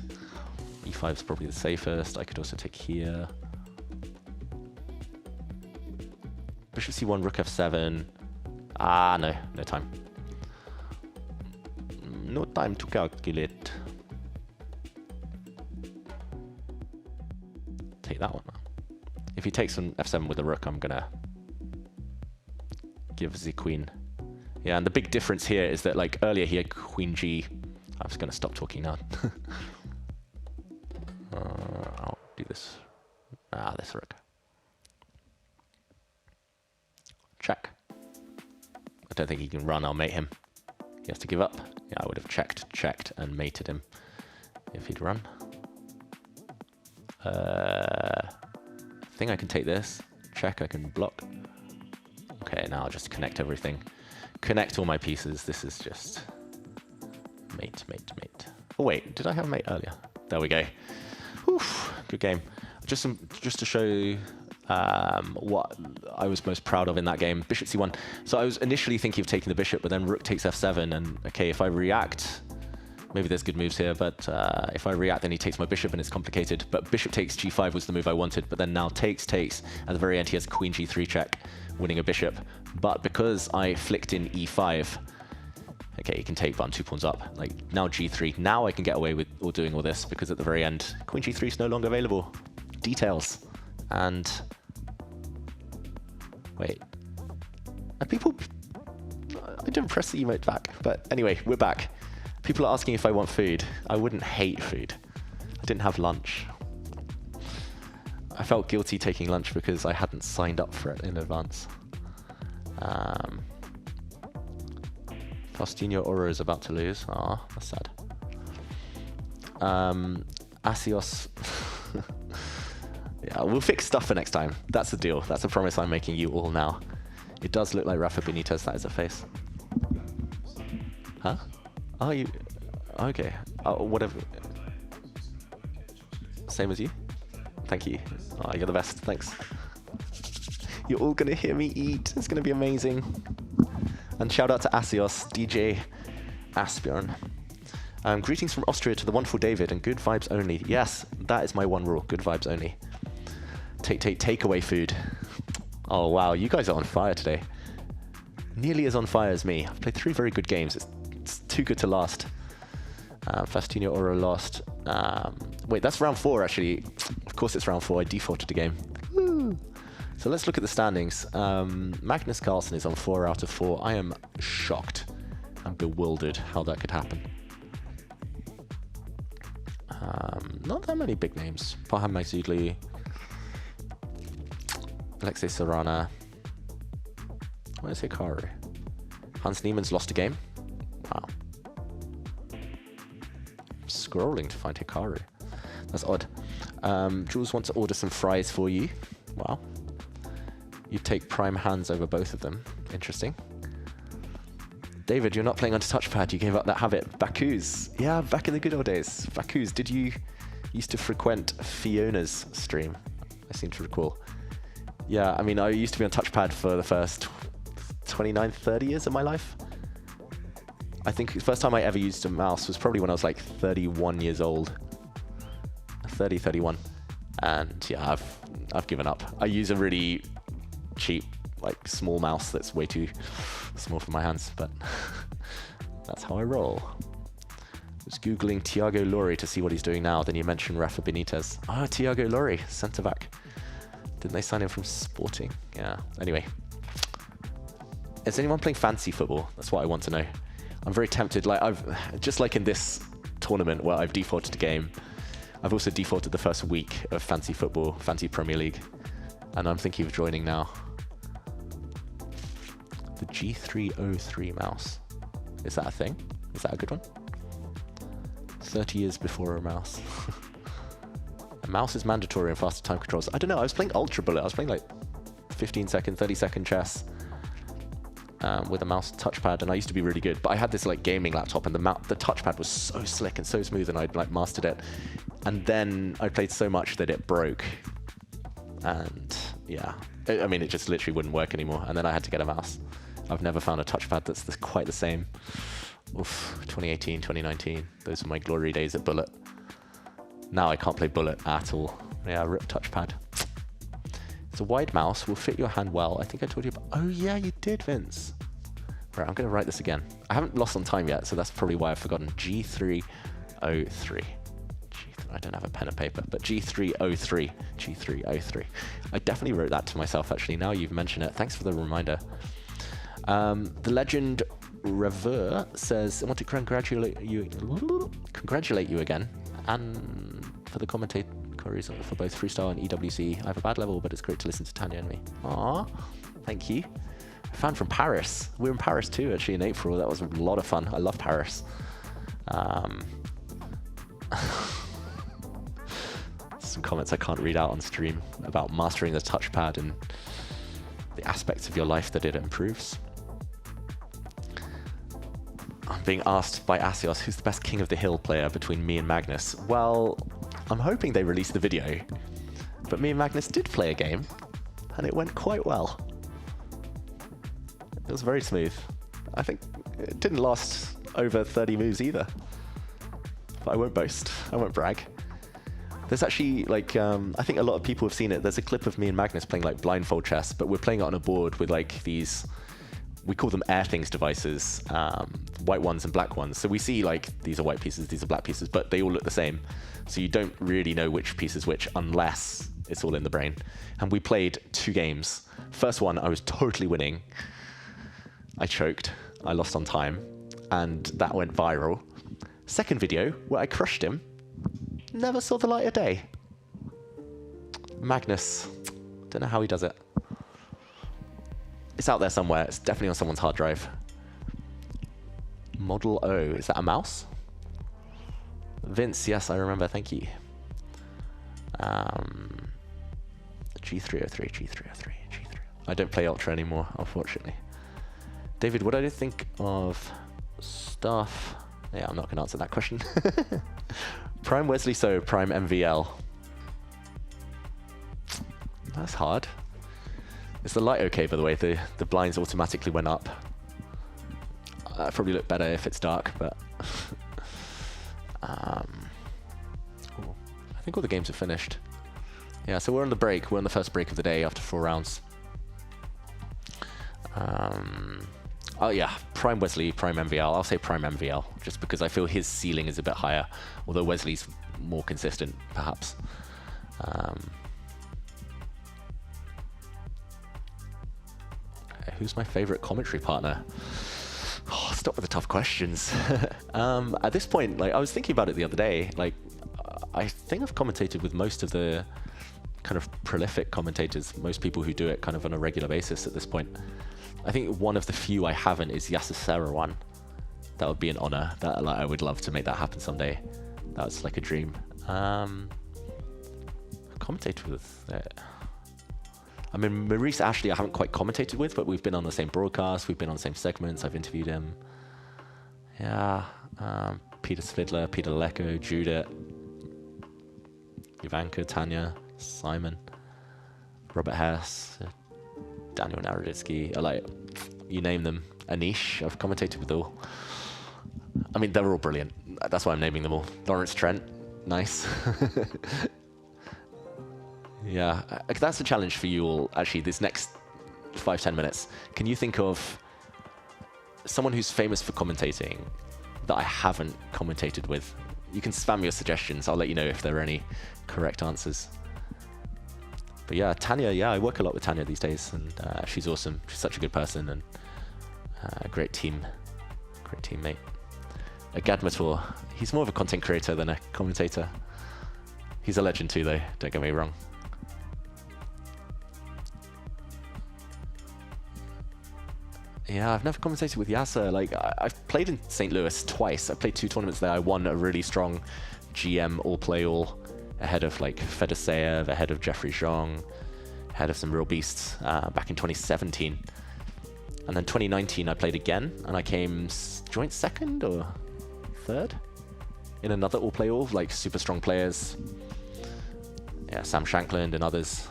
e5 is probably the safest. I could also take here. Bishop c1, rook f7. No time. No time to calculate. Take that one. If he takes an f7 with a rook, I'm gonna give the queen. Yeah, and the big difference here is that like earlier he had queen g. I'm just gonna stop talking now. I'll do this. This rook. Check. I don't think he can run, I'll mate him. He has to give up. Yeah, I would have checked, and mated him if he'd run. I think I can take this. Check, I can block. Okay, now I'll just connect everything. Connect all my pieces. This is just mate. Oh wait, did I have mate earlier? There we go. Oof, good game. Just to show you what I was most proud of in that game. Bishop c1. So I was initially thinking of taking the bishop, but then rook takes f7, and okay, if I react, maybe there's good moves here, but if I react, then he takes my bishop, and it's complicated. But bishop takes g5 was the move I wanted, but then now takes. At the very end, he has queen g3 check, winning a bishop. But because I flicked in e5, okay, he can take, but I'm 2 pawns up. Like, now g3. Now I can get away with doing all this, because at the very end, queen g3 is no longer available. Details. And... wait. And people... I didn't press the emote back, but anyway, we're back. People are asking if I want food. I wouldn't hate food. I didn't have lunch. I felt guilty taking lunch because I hadn't signed up for it in advance. Faustino Oro is about to lose. Ah, that's sad. Asios. Yeah, we'll fix stuff for next time. That's the deal. That's a promise I'm making you all now. It does look like Rafa Benitez. That is a face. Huh? Oh, you... Okay. Oh, whatever. Same as you? Thank you. Oh, you're the best. Thanks. You're all going to hear me eat. It's going to be amazing. And shout out to Asios, DJ Asbjorn. Greetings from Austria to the wonderful David, and good vibes only. Yes, that is my one rule. Good vibes only. Take away food. Oh, wow. You guys are on fire today. Nearly as on fire as me. I've played 3 very good games. It's too good to last. Fastinio Oro lost. Wait, that's round 4, actually. Of course it's round 4. I defaulted the game. Woo. So let's look at the standings. Magnus Carlsen is on 4 out of 4. I am shocked and bewildered how that could happen. Not that many big names. Farhan Maizudli, Alexei Sarana. Where's Hikaru? Hans Niemann's lost a game. Wow. Scrolling to find Hikaru. That's odd. Jules wants to order some fries for you. Wow. You take prime hands over both of them. Interesting. David, you're not playing on touchpad. You gave up that habit. Baku's. Yeah, back in the good old days. Baku's, did you used to frequent Fiona's stream? I seem to recall. Yeah, I mean, I used to be on touchpad for the first 29, 30 years of my life. I think the first time I ever used a mouse was probably when I was like 31 years old. 30, 31. And yeah, I've given up. I use a really cheap, like small mouse that's way too small for my hands, but that's how I roll. I was Googling Thiago Lori to see what he's doing now. Then you mentioned Rafa Benitez. Ah, Thiago Lori, centre back. Didn't they sign him from Sporting? Yeah. Anyway. Is anyone playing fantasy football? That's what I want to know. I'm very tempted. Like just like in this tournament where I've defaulted a game, I've also defaulted the first week of fantasy football, fantasy Premier League, and I'm thinking of joining now. The G303 mouse. Is that a thing? Is that a good one? 30 years before a mouse. A mouse is mandatory in faster time controls. I don't know, I was playing Ultra Bullet. I was playing like 15-second, 30-second chess with a mouse touchpad, and I used to be really good. But I had this like gaming laptop, and the touchpad was so slick and so smooth, and I'd like mastered it. And then I played so much that it broke. And yeah, I mean, it just literally wouldn't work anymore. And then I had to get a mouse. I've never found a touchpad that's quite the same. Oof, 2018, 2019. Those were my glory days at Bullet. Now I can't play Bullet at all. Yeah, rip touchpad. It's a wide mouse, will fit your hand well. I think I told you about... Oh yeah, you did, Vince. Right, I'm going to write this again. I haven't lost on time yet, so that's probably why I've forgotten. G303. I don't have a pen and paper, but G303. G303. I definitely wrote that to myself, actually. Now you've mentioned it. Thanks for the reminder. The legend Rever says, I want to congratulate you again, and for the commentators for both freestyle and EWC. I have a bad level, but it's great to listen to Tanya and me. Aww, thank you. A fan from Paris. We were in Paris too, actually, in April. That was a lot of fun. I love Paris. Some comments I can't read out on stream about mastering the touchpad and the aspects of your life that it improves. I'm being asked by Asios, who's the best King of the Hill player between me and Magnus? Well, I'm hoping they release the video, but me and Magnus did play a game, and it went quite well. It was very smooth. I think it didn't last over 30 moves either, but I won't boast. I won't brag. There's actually, like, I think a lot of people have seen it. There's a clip of me and Magnus playing, like, blindfold chess, but we're playing it on a board with, like, these... We call them Airthings devices, white ones and black ones. So we see like, these are white pieces, these are black pieces, but they all look the same. So you don't really know which piece is which unless it's all in the brain. And we played 2 games. First one, I was totally winning. I choked, I lost on time, and that went viral. Second video, where I crushed him, never saw the light of day. Magnus, don't know how he does it. It's out there somewhere. It's definitely on someone's hard drive. Model O. Is that a mouse? Vince, yes, I remember. Thank you. G303, G303, G3. I don't play Ultra anymore, unfortunately. David, what do you think of stuff? Yeah, I'm not going to answer that question. Prime Wesley So, Prime MVL. That's hard. Is the light okay, by the way? The blinds automatically went up. Probably look better if it's dark, but... I think all the games are finished. Yeah, so we're on the break. We're on the first break of the day after 4 rounds. Oh yeah, Prime Wesley, Prime MVL. I'll say Prime MVL, just because I feel his ceiling is a bit higher, although Wesley's more consistent, perhaps. Who's my favorite commentary partner? Oh, stop with the tough questions. At this point, like I was thinking about it the other day, like I think I've commentated with most of the kind of prolific commentators, most people who do it kind of on a regular basis at this point. I think one of the few I haven't is Yasser. That would be an honor. That like, I would love to make that happen someday. That's like a dream. Commentated with... I mean, Maurice Ashley I haven't quite commentated with, but we've been on the same broadcast, we've been on the same segments, I've interviewed him. Yeah, Peter Svidler, Peter Lecko, Judith, Ivanka, Tanya, Simon, Robert Hess, Daniel Naroditsky, like, you name them. Anish, I've commentated with all. I mean, they're all brilliant. That's why I'm naming them all. Lawrence Trent, nice. Yeah, that's a challenge for you all, actually, this next 5-10 minutes. Can you think of someone who's famous for commentating that I haven't commentated with? You can spam your suggestions. I'll let you know if there are any correct answers. But yeah, Tanya, yeah, I work a lot with Tanya these days, and she's awesome. She's such a good person and a great teammate. Gadmator, he's more of a content creator than a commentator. He's a legend too, though, don't get me wrong. Yeah, I've never commentated with Yasser. Like, I've played in St. Louis twice. I played 2 tournaments there. I won a really strong GM all-play-all ahead of, like, Fedoseev, ahead of Jeffrey Zhang, ahead of some real beasts back in 2017. And then 2019, I played again, and I came joint 2nd or 3rd in another all-play-all, like, super strong players. Yeah, Sam Shankland and others.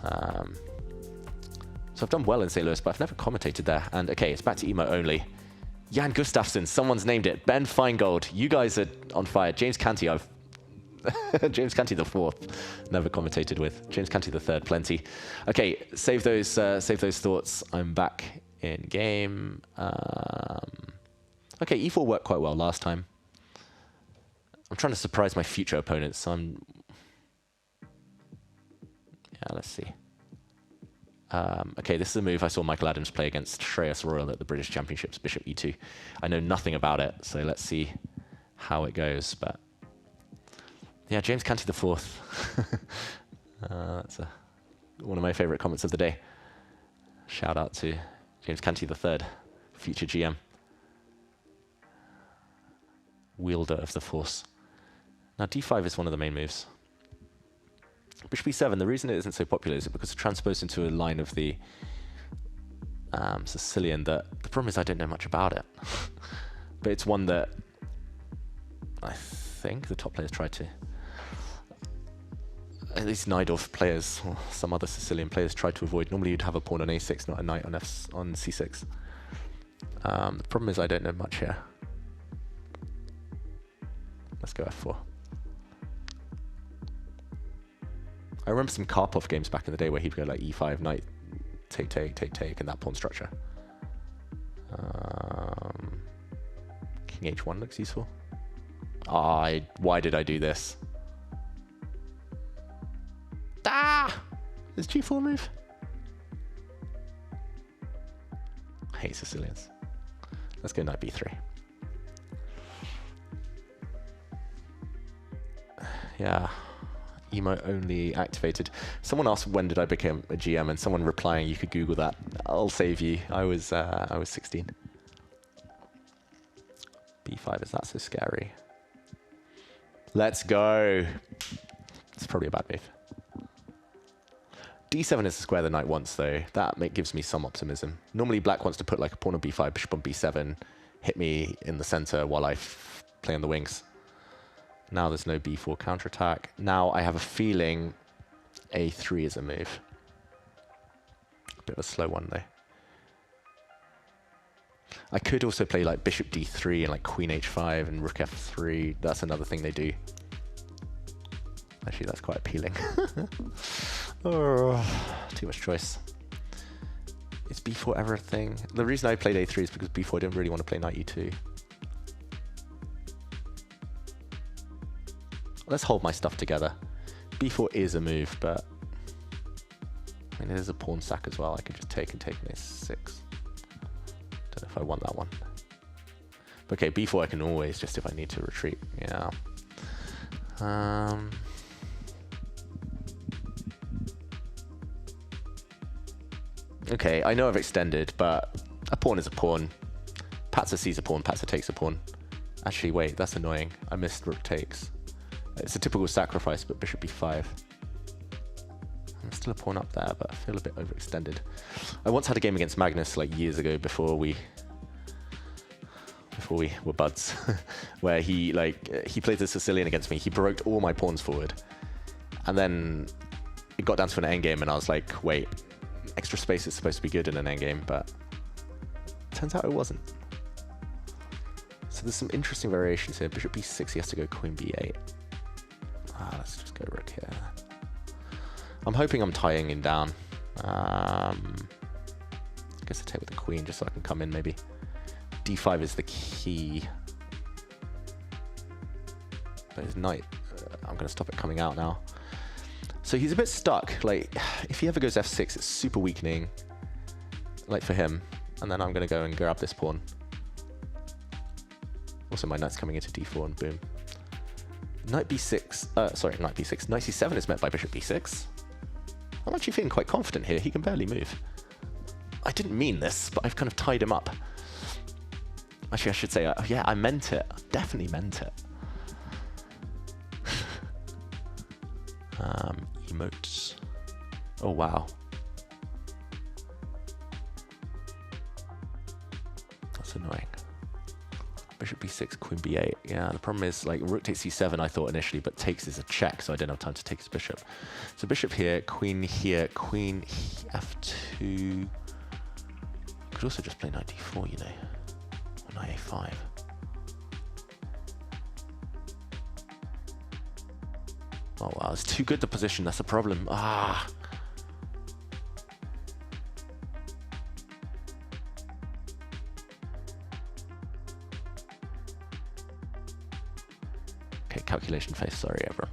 So I've done well in St. Louis, but I've never commentated there. And okay, it's back to emo only. Jan Gustafsson, someone's named it. Ben Feingold, you guys are on fire. James Canty, I've... James Canty the 4th, never commentated with. James Canty the 3rd, plenty. Okay, save those thoughts. I'm back in game. Okay, E4 worked quite well last time. I'm trying to surprise my future opponents, so I'm... Yeah, let's see. Okay, this is a move I saw Michael Adams play against Shreyas Royal at the British Championships, Bishop E2. I know nothing about it, so let's see how it goes. But yeah, James Canty the 4th. That's one of my favorite comments of the day. Shout out to James Canty the 3rd, future GM. Wielder of the Force. Now D5 is one of the main moves. Bishop E7, the reason it isn't so popular is because it's transposed into a line of the Sicilian that the problem is I don't know much about it. But it's one that I think the top players tried to, at least Najdorf players or some other Sicilian players tried to avoid. Normally you'd have a pawn on A6, not a knight on C6. The problem is I don't know much here. Let's go F4. I remember some Karpov games back in the day where he'd go like E5, knight, take, and that pawn structure. King H1 looks useful. Why did I do this? Is G4 move? I hate Sicilians. Let's go knight B3. Yeah. Emo only activated. Someone asked when did I become a GM, and someone replying, you could Google that. I'll save you. I was 16. B5, is that so scary? Let's go. It's probably a bad move. d7 is the square the knight wants, though. That gives me some optimism. Normally, black wants to put like a pawn on b5, bishop on b7, hit me in the center while I play on the wings. Now there's no b4 counterattack. Now I have a feeling a3 is a move. A bit of a slow one, though. I could also play like bishop d3 and like queen h5 and rook f3. That's another thing they do. Actually, that's quite appealing. Oh, too much choice. Is b4 ever a thing? The reason I played a3 is because b4 didn't really want to play knight e2. Let's hold my stuff together. b4 is a move, but I mean, it is a pawn sack as well. I could just take and take an a6. Don't know if I want that one. But okay, b4 I can always just, if I need to, retreat. Yeah. Okay, I know I've extended, but a pawn is a pawn. Patzer sees a pawn, Patzer takes a pawn. Actually, wait, that's annoying. I missed rook takes. It's a typical sacrifice, but bishop b5. I'm still a pawn up there, but I feel a bit overextended. I once had a game against Magnus like years ago before we were buds, where he played the Sicilian against me. He baroqued all my pawns forward, and then it got down to an endgame, and I was like, wait, extra space is supposed to be good in an endgame, but turns out it wasn't. So there's some interesting variations here. Bishop b6, he has to go queen b8. Let's just go rook here. I'm hoping I'm tying him down. I guess I take with the queen just so I can come in maybe. d5 is the key. But his knight, I'm going to stop it coming out now. So he's a bit stuck. Like, if he ever goes f6, it's super weakening. Like for him. And then I'm going to go and grab this pawn. Also, my knight's coming into d4 and boom. Knight b6, sorry, knight b6. Knight c7 is met by bishop b6. I'm actually feeling quite confident here. He can barely move. I didn't mean this, but I've kind of tied him up. Actually, I should say, yeah, I meant it. I definitely meant it. Emotes. Oh, wow. That's annoying. Bishop b6, queen b8. Yeah, the problem is, like, rook takes c7, I thought initially, but takes is a check, so I don't have time to take his bishop. So bishop here, queen f2. Could also just play knight d4, you know. Or knight a5. Oh, wow, it's too good, the position. That's the problem. Ah. Okay, calculation phase. Sorry, everyone.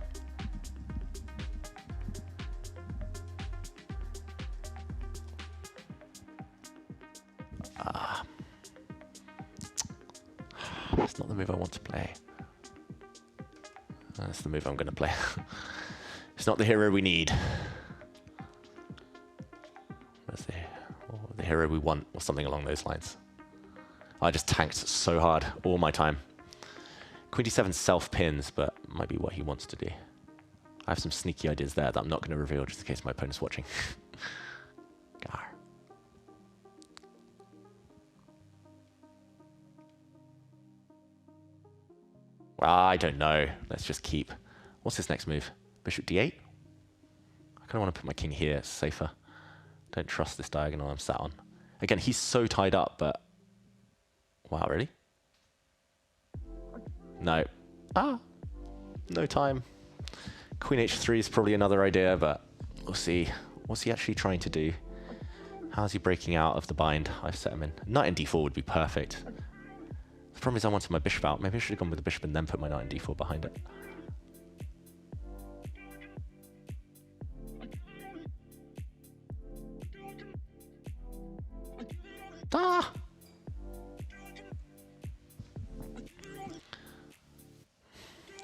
That's not the move I want to play. That's the move I'm going to play. It's not the hero we need. Where's the hero we want, or something along those lines. I just tanked so hard all my time. Queen d7 self-pins, but might be what he wants to do. I have some sneaky ideas there that I'm not going to reveal just in case my opponent's watching. Gar. I don't know. Let's just keep. What's his next move? Bishop d8? I kind of want to put my king here. It's safer. Don't trust this diagonal I'm sat on. Again, he's so tied up, but... Wow, really? No. No time. Queen h3 is probably another idea, but we'll see. What's he actually trying to do? How's he breaking out of the bind I've set him in? Knight in d4 would be perfect. The problem is I wanted my bishop out. Maybe I should have gone with the bishop and then put my knight in d4 behind it. Ah!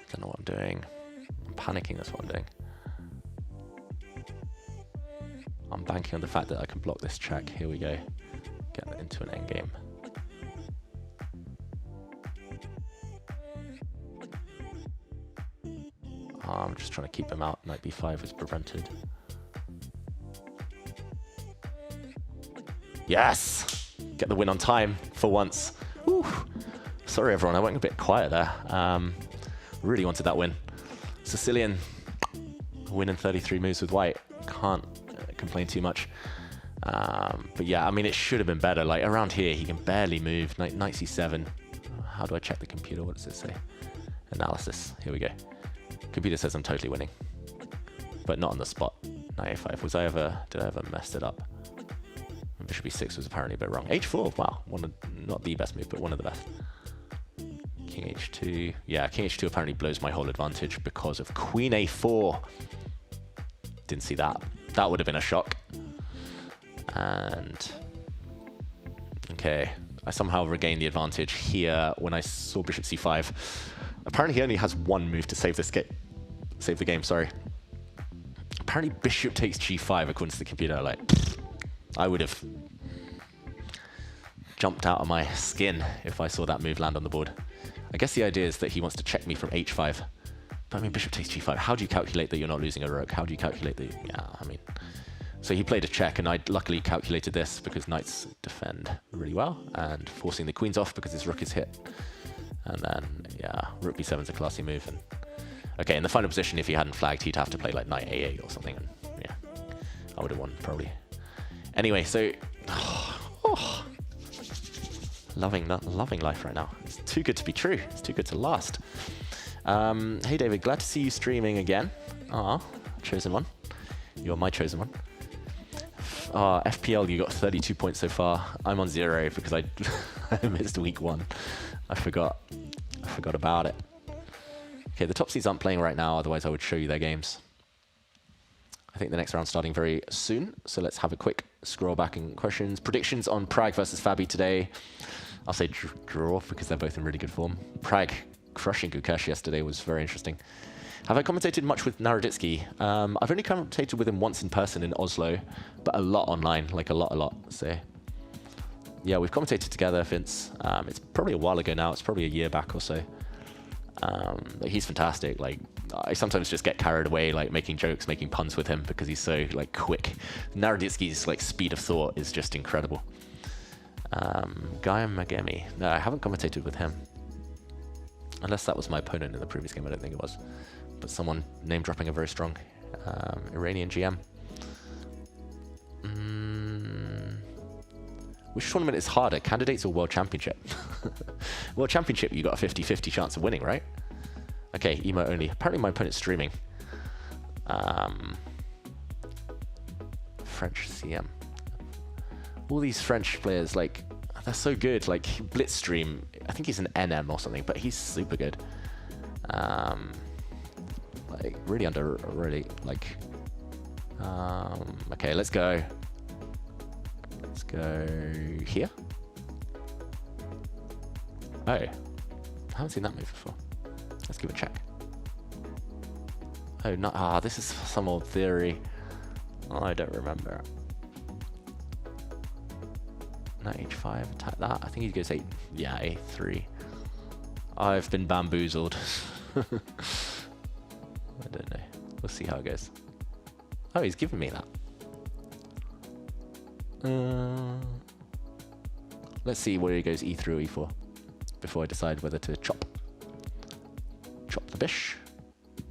Don't know what I'm doing. I'm panicking, that's what I'm doing. I'm banking on the fact that I can block this check. Here we go. Get into an endgame. I'm just trying to keep him out. Knight b5 is prevented. Yes! Get the win on time for once. Whew. Sorry, everyone. I went a bit quiet there. Really wanted that win. Sicilian win in 33 moves with white. Can't complain too much. But yeah, I mean, it should have been better. Like, around here, he can barely move. Knight c7. How do I check the computer? What does it say? Analysis. Here we go. Computer says I'm totally winning. But not on the spot. Knight a5. Did I ever mess it up? Bishop e6 was apparently a bit wrong. h4, wow. Not the best move, but one of the best. King h2. Yeah, king h2 apparently blows my whole advantage because of queen a4. Didn't see that. That would have been a shock. And okay, I somehow regained the advantage here when I saw bishop c5. Apparently he only has one move to save this game. Save the game, sorry. Apparently bishop takes g5 according to the computer. Like, I would have jumped out of my skin if I saw that move land on the board. I guess the idea is that he wants to check me from h5. But I mean, bishop takes g5. How do you calculate that you're not losing a rook? How do you calculate that? Yeah, I mean. So he played a check, and I luckily calculated this because knights defend really well, and forcing the queens off because his rook is hit. And then, yeah, rook b7 is a classy move. And okay, in the final position, if he hadn't flagged, he'd have to play like knight a8 or something. And yeah, I would have won probably. Anyway, so loving life right now. It's too good to be true. It's too good to last. Hey David, glad to see you streaming again. Chosen one. You're my chosen one. FPL, you got 32 points so far. I'm on 0 because I missed week 1. I forgot about it. Okay, the top seeds aren't playing right now, otherwise I would show you their games. I think the next round's starting very soon, so let's have a quick scroll back in questions. Predictions on Prague versus Fabi today. I'll say draw because they're both in really good form. Prague crushing Gukesh yesterday was very interesting. Have I commentated much with Naroditsky? I've only commentated with him once in person in Oslo, but a lot online, like a lot. So yeah, we've commentated together, Vince. It's probably a while ago now. It's probably a year back or so. But he's fantastic. Like, I sometimes just get carried away, like making jokes, making puns with him because he's so like quick. Naroditsky's like speed of thought is just incredible. Guy Magemi. No, I haven't commentated with him. Unless that was my opponent in the previous game, I don't think it was. But someone name dropping a very strong Iranian GM. Which tournament is harder, Candidates or World Championship? World Championship, you got a 50-50 chance of winning, right? Okay, emo only. Apparently my opponent's streaming. French CM. All these French players, like, they're so good. Like, Blitzstream, I think he's an NM or something, but he's super good. Like, really like, okay, let's go. Let's go here. Oh, I haven't seen that move before. Let's give it a check. Oh, no, this is some old theory. Oh, I don't remember. Knight h5, attack that. I think he goes 8. Yeah, a3. I've been bamboozled. I don't know. We'll see how it goes. Oh, he's giving me that. Let's see where he goes e3 or e4 before I decide whether to chop the bish.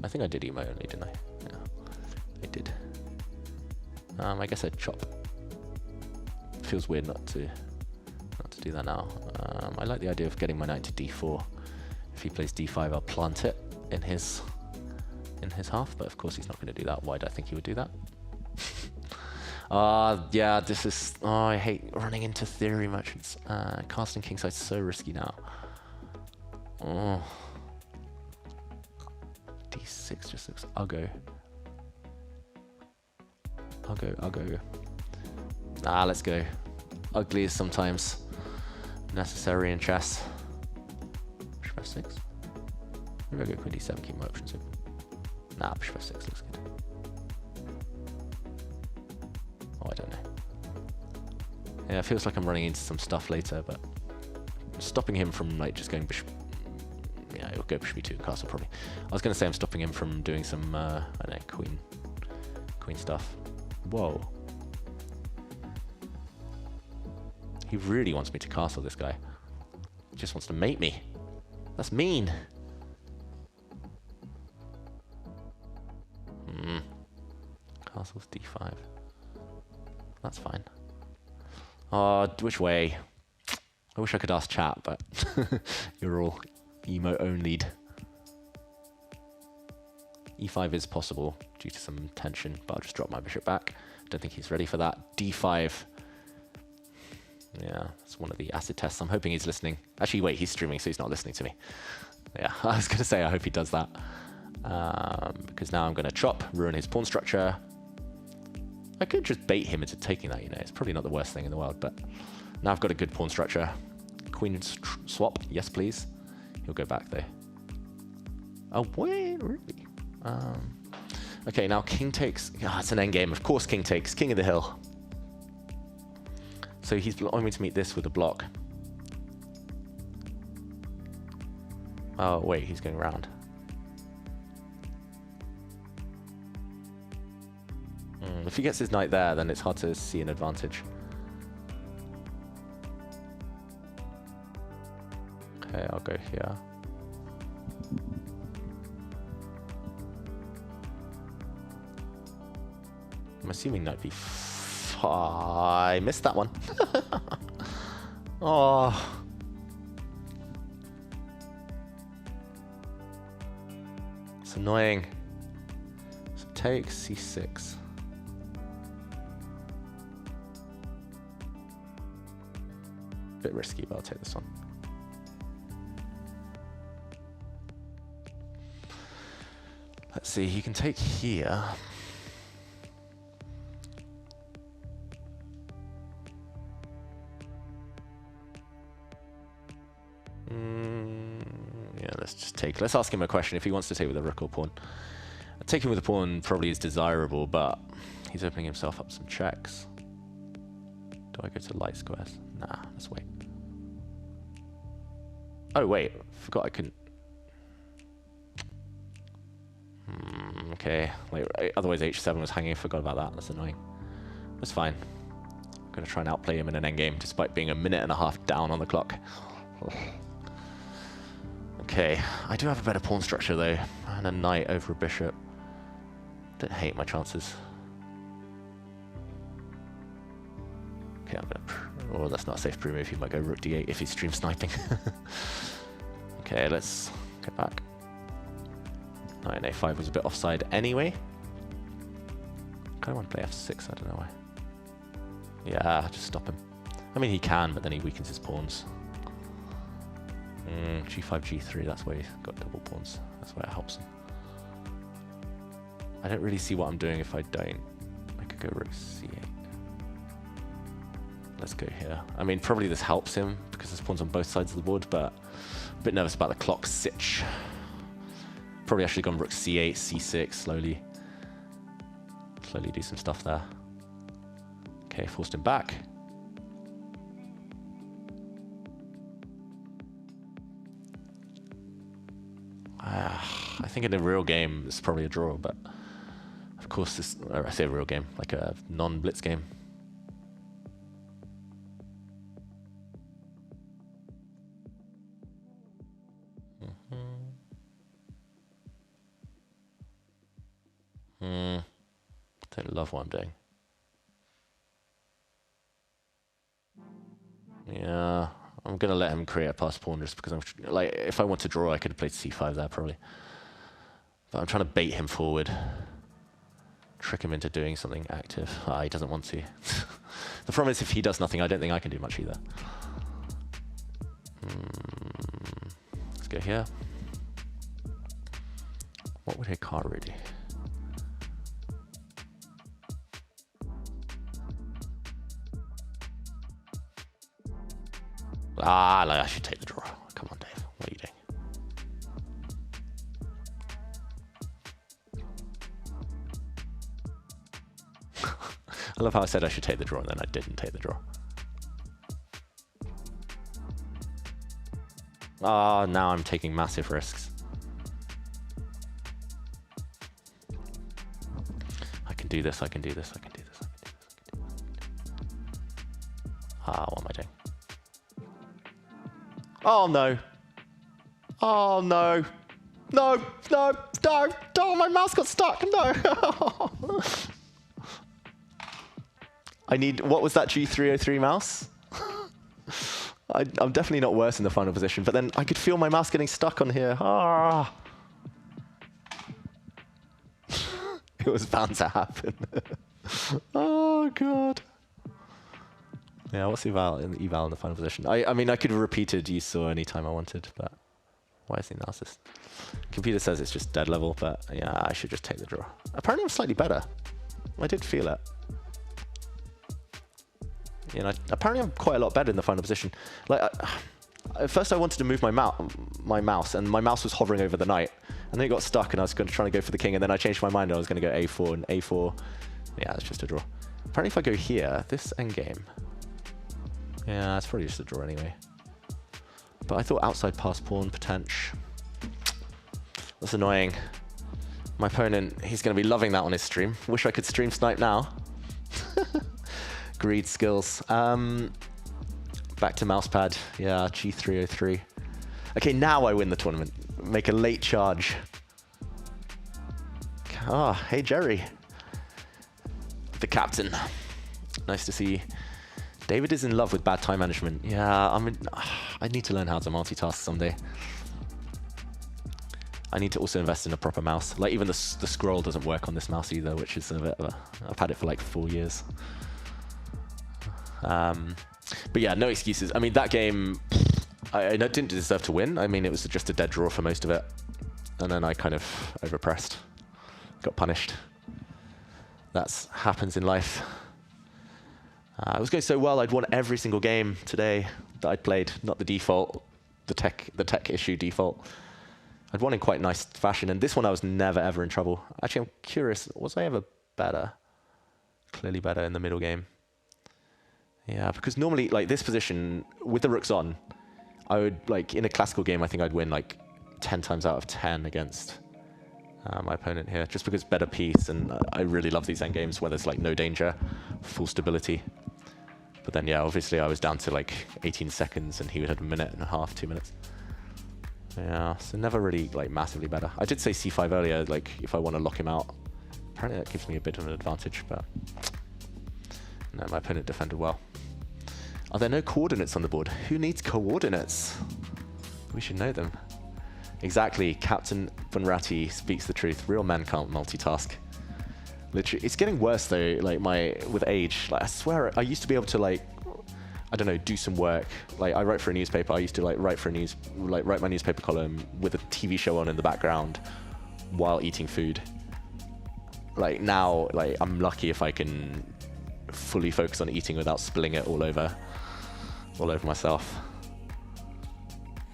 I think I did emo only, didn't I? Yeah, I did. I guess I'd chop. Feels weird not to do that now. I like the idea of getting my knight to d4. If he plays d5, I'll plant it in his half, but of course he's not going to do that. Why do I think he would do that? Yeah, this is... Oh, I hate running into theory merchants. Casting kingside is so risky now. Oh. d6 just looks uggo. Uggo. Let's go. Ugly is sometimes necessary in chess. Bishop f6. Maybe I go queen d7, keep my options open. Nah, bishop f6 looks good. Oh, I don't know. Yeah, it feels like I'm running into some stuff later, but stopping him from like just going bishop. Yeah, he'll go bishop e2 castle probably. I was going to say I'm stopping him from doing some I don't know, queen stuff. Whoa. He really wants me to castle this guy. He just wants to mate me. That's mean. Castle's d5. That's fine. Which way? I wish I could ask chat, but you're all emo-only'd. e5 is possible due to some tension, but I'll just drop my bishop back. Don't think he's ready for that. d5. Yeah, it's one of the acid tests. I'm hoping he's listening. Actually, wait, he's streaming, so he's not listening to me. Yeah, I was going to say, I hope he does that. Because now I'm going to chop, ruin his pawn structure. I could just bait him into taking that, you know. It's probably not the worst thing in the world, but now I've got a good pawn structure. Queen swap, yes please. He'll go back though. Oh, wait, really? Okay, now king takes. It's an endgame. Of course, king takes. King of the hill. So he's allowing me to meet this with a block. Oh, wait, he's going around. If he gets his knight there, then it's hard to see an advantage. Okay, I'll go here. I'm assuming knight b5. I missed that one. Oh. It's annoying. So take c6. Bit risky, but I'll take this one. Let's see, he can take here. Yeah, let's just take. Let's ask him a question if he wants to take with a rook or pawn. Taking with a pawn probably is desirable, but he's opening himself up some checks. Do I go to light squares? Nah, let's wait. Oh wait, forgot I couldn't. Okay, wait, otherwise h7 was hanging. Forgot about that. That's annoying. That's fine. I'm gonna try and outplay him in an endgame, despite being a minute and a half down on the clock. Okay, I do have a better pawn structure though, and a knight over a bishop. Don't hate my chances. Okay, I'm gonna. Oh, that's not a safe pre-move. He might go rook d8 if he's stream sniping. Okay, let's get back. Knight a5 was a bit offside anyway. I kind of want to play f6. I don't know why. Yeah, just stop him. I mean, he can, but then he weakens his pawns. G5, G3. That's why he's got double pawns. That's why it helps him. I don't really see what I'm doing if I don't. I could go rook c8. Let's go here. I mean, probably this helps him because there's pawns on both sides of the board, but a bit nervous about the clock sitch. Probably actually gone rook c8, c6, slowly do some stuff there. Okay, forced him back. I think in a real game, it's probably a draw, but of course, this, or I say a real game, like a non-blitz game. Don't love what I'm doing. Yeah, I'm gonna let him create a pass pawn just because I'm like, if I want to draw, I could have played c5 there probably. But I'm trying to bait him forward, trick him into doing something active. He doesn't want to. The problem is, if he does nothing, I don't think I can do much either. Let's go here. What would Hikaru do? I should take the draw. Come on, Dave. What are you doing? I love how I said I should take the draw and then I didn't take the draw. Now I'm taking massive risks. I can do this, I can do this, I can do this, I can do this, I can do this. What am I doing? Oh, no. Oh, no. No, no, no. Oh, my mouse got stuck. No. I need... What was that G303 mouse? I'm definitely not worse in the final position, but then I could feel my mouse getting stuck on here. Ah. It was bound to happen. Oh, God. Yeah, what's the eval in the final position? I mean, I could have repeated you saw any time I wanted, but why is the analysis? Computer says it's just dead level, but yeah, I should just take the draw. Apparently I'm slightly better. I did feel it. You know, apparently I'm quite a lot better in the final position. Like, at first I wanted to move my mouse, and my mouse was hovering over the knight, and then it got stuck, and I was trying to go for the king, and then I changed my mind, and I was going to go a4, and a4. Yeah, it's just a draw. Apparently if I go here, this endgame. Yeah, it's probably just a draw anyway. But I thought outside pass pawn, potential. That's annoying. My opponent, he's going to be loving that on his stream. Wish I could stream snipe now. Greed skills. Back to mousepad. Yeah, G303. Okay, now I win the tournament. Make a late charge. Ah, hey Jerry. The captain. Nice to see. David is in love with bad time management. Yeah, I need to learn how to multitask someday. I need to also invest in a proper mouse. Like, even the scroll doesn't work on this mouse either, which is a bit of a... I've had it for like 4 years. But yeah, no excuses. I mean, that game, I didn't deserve to win. I mean, it was just a dead draw for most of it. And then I kind of overpressed. Got punished. That happens in life. It was going so well, I'd won every single game today that I'd played, not the default, the tech issue default. I'd won in quite nice fashion, and this one I was never ever in trouble. Actually, I'm curious, was I ever better? Clearly better in the middle game. Yeah, because normally, like this position, with the rooks on, I would, like, in a classical game, I think I'd win like 10 times out of 10 against my opponent here, just because better piece, and I really love these endgames where there's like no danger, full stability. But then, yeah, obviously I was down to like 18 seconds and he would have a minute and a half, 2 minutes. Yeah, so never really like massively better. I did say c5 earlier, like if I want to lock him out. Apparently that gives me a bit of an advantage, but no, my opponent defended well. Are there no coordinates on the board? Who needs coordinates? We should know them. Exactly, Captain Bunrati speaks the truth. Real men can't multitask. Literally, it's getting worse though, like with age. Like I swear, I used to be able to like, I don't know, do some work. Like I write for a newspaper. I used to like write my newspaper column with a TV show on in the background while eating food. Like now, like I'm lucky if I can fully focus on eating without spilling it all over myself.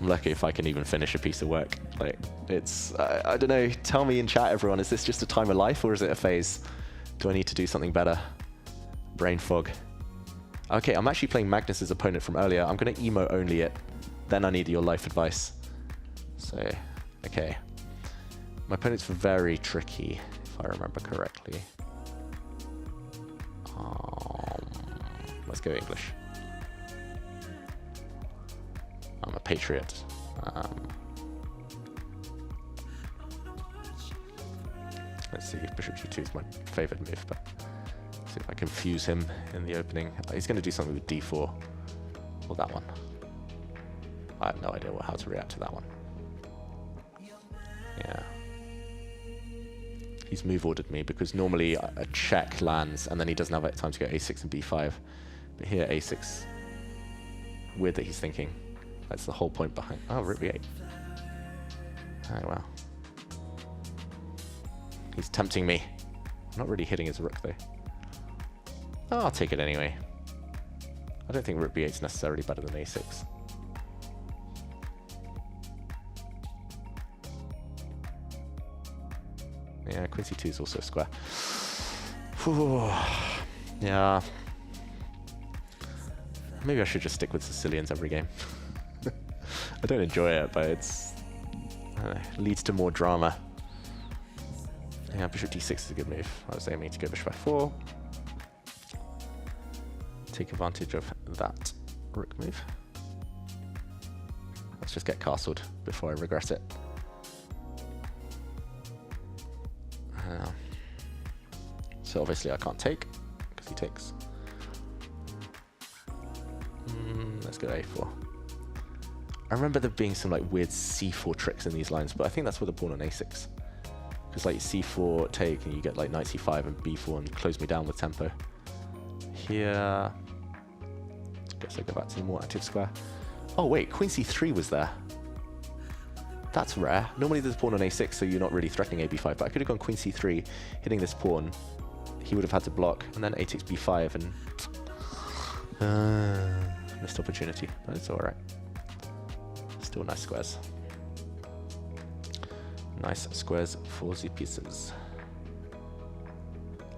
I'm lucky if I can even finish a piece of work. Like, it's, I don't know, tell me in chat, everyone, is this just a time of life or is it a phase? Do I need to do something better? Brain fog. Okay, I'm actually playing Magnus's opponent from earlier. I'm going to emo only it. Then I need your life advice. So, okay. My opponent's very tricky, if I remember correctly. Let's go English. I'm a patriot. Let's see, Bishop G2 is my favorite move, but see if I can fuse him in the opening. He's going to do something with D4 or that one. I have no idea how to react to that one. Yeah. He's move ordered me because normally a check lands and then he doesn't have time to go A6 and B5. But here A6. Weird that he's thinking. That's the whole point behind. Oh, rook B8. Oh, wow. He's tempting me. I'm not really hitting his rook, though. Oh, I'll take it anyway. I don't think rook B8 is necessarily better than A6. Yeah, queen C2 is also a square. Whew. Yeah. Maybe I should just stick with Sicilians every game. I don't enjoy it, but it's leads to more drama. Yeah, bishop d6 is a good move. I was aiming to go bishop f4. Take advantage of that rook move. just get castled before I regret it. So obviously I can't take, because he takes. Let's go A4. I remember there being some like weird C4 tricks in these lines, but I think that's with the pawn on A6. Because like C4 take and you get like knight C5 and B4 and close me down with tempo. Here, I guess I go back to the more active square. Oh wait, queen C3 was there. That's rare. Normally there's a pawn on A6, so you're not really threatening AB5, but I could have gone queen C3, hitting this pawn. He would have had to block, and then A takes B5, and missed opportunity, but it's alright. Still nice squares. Nice squares for the pieces.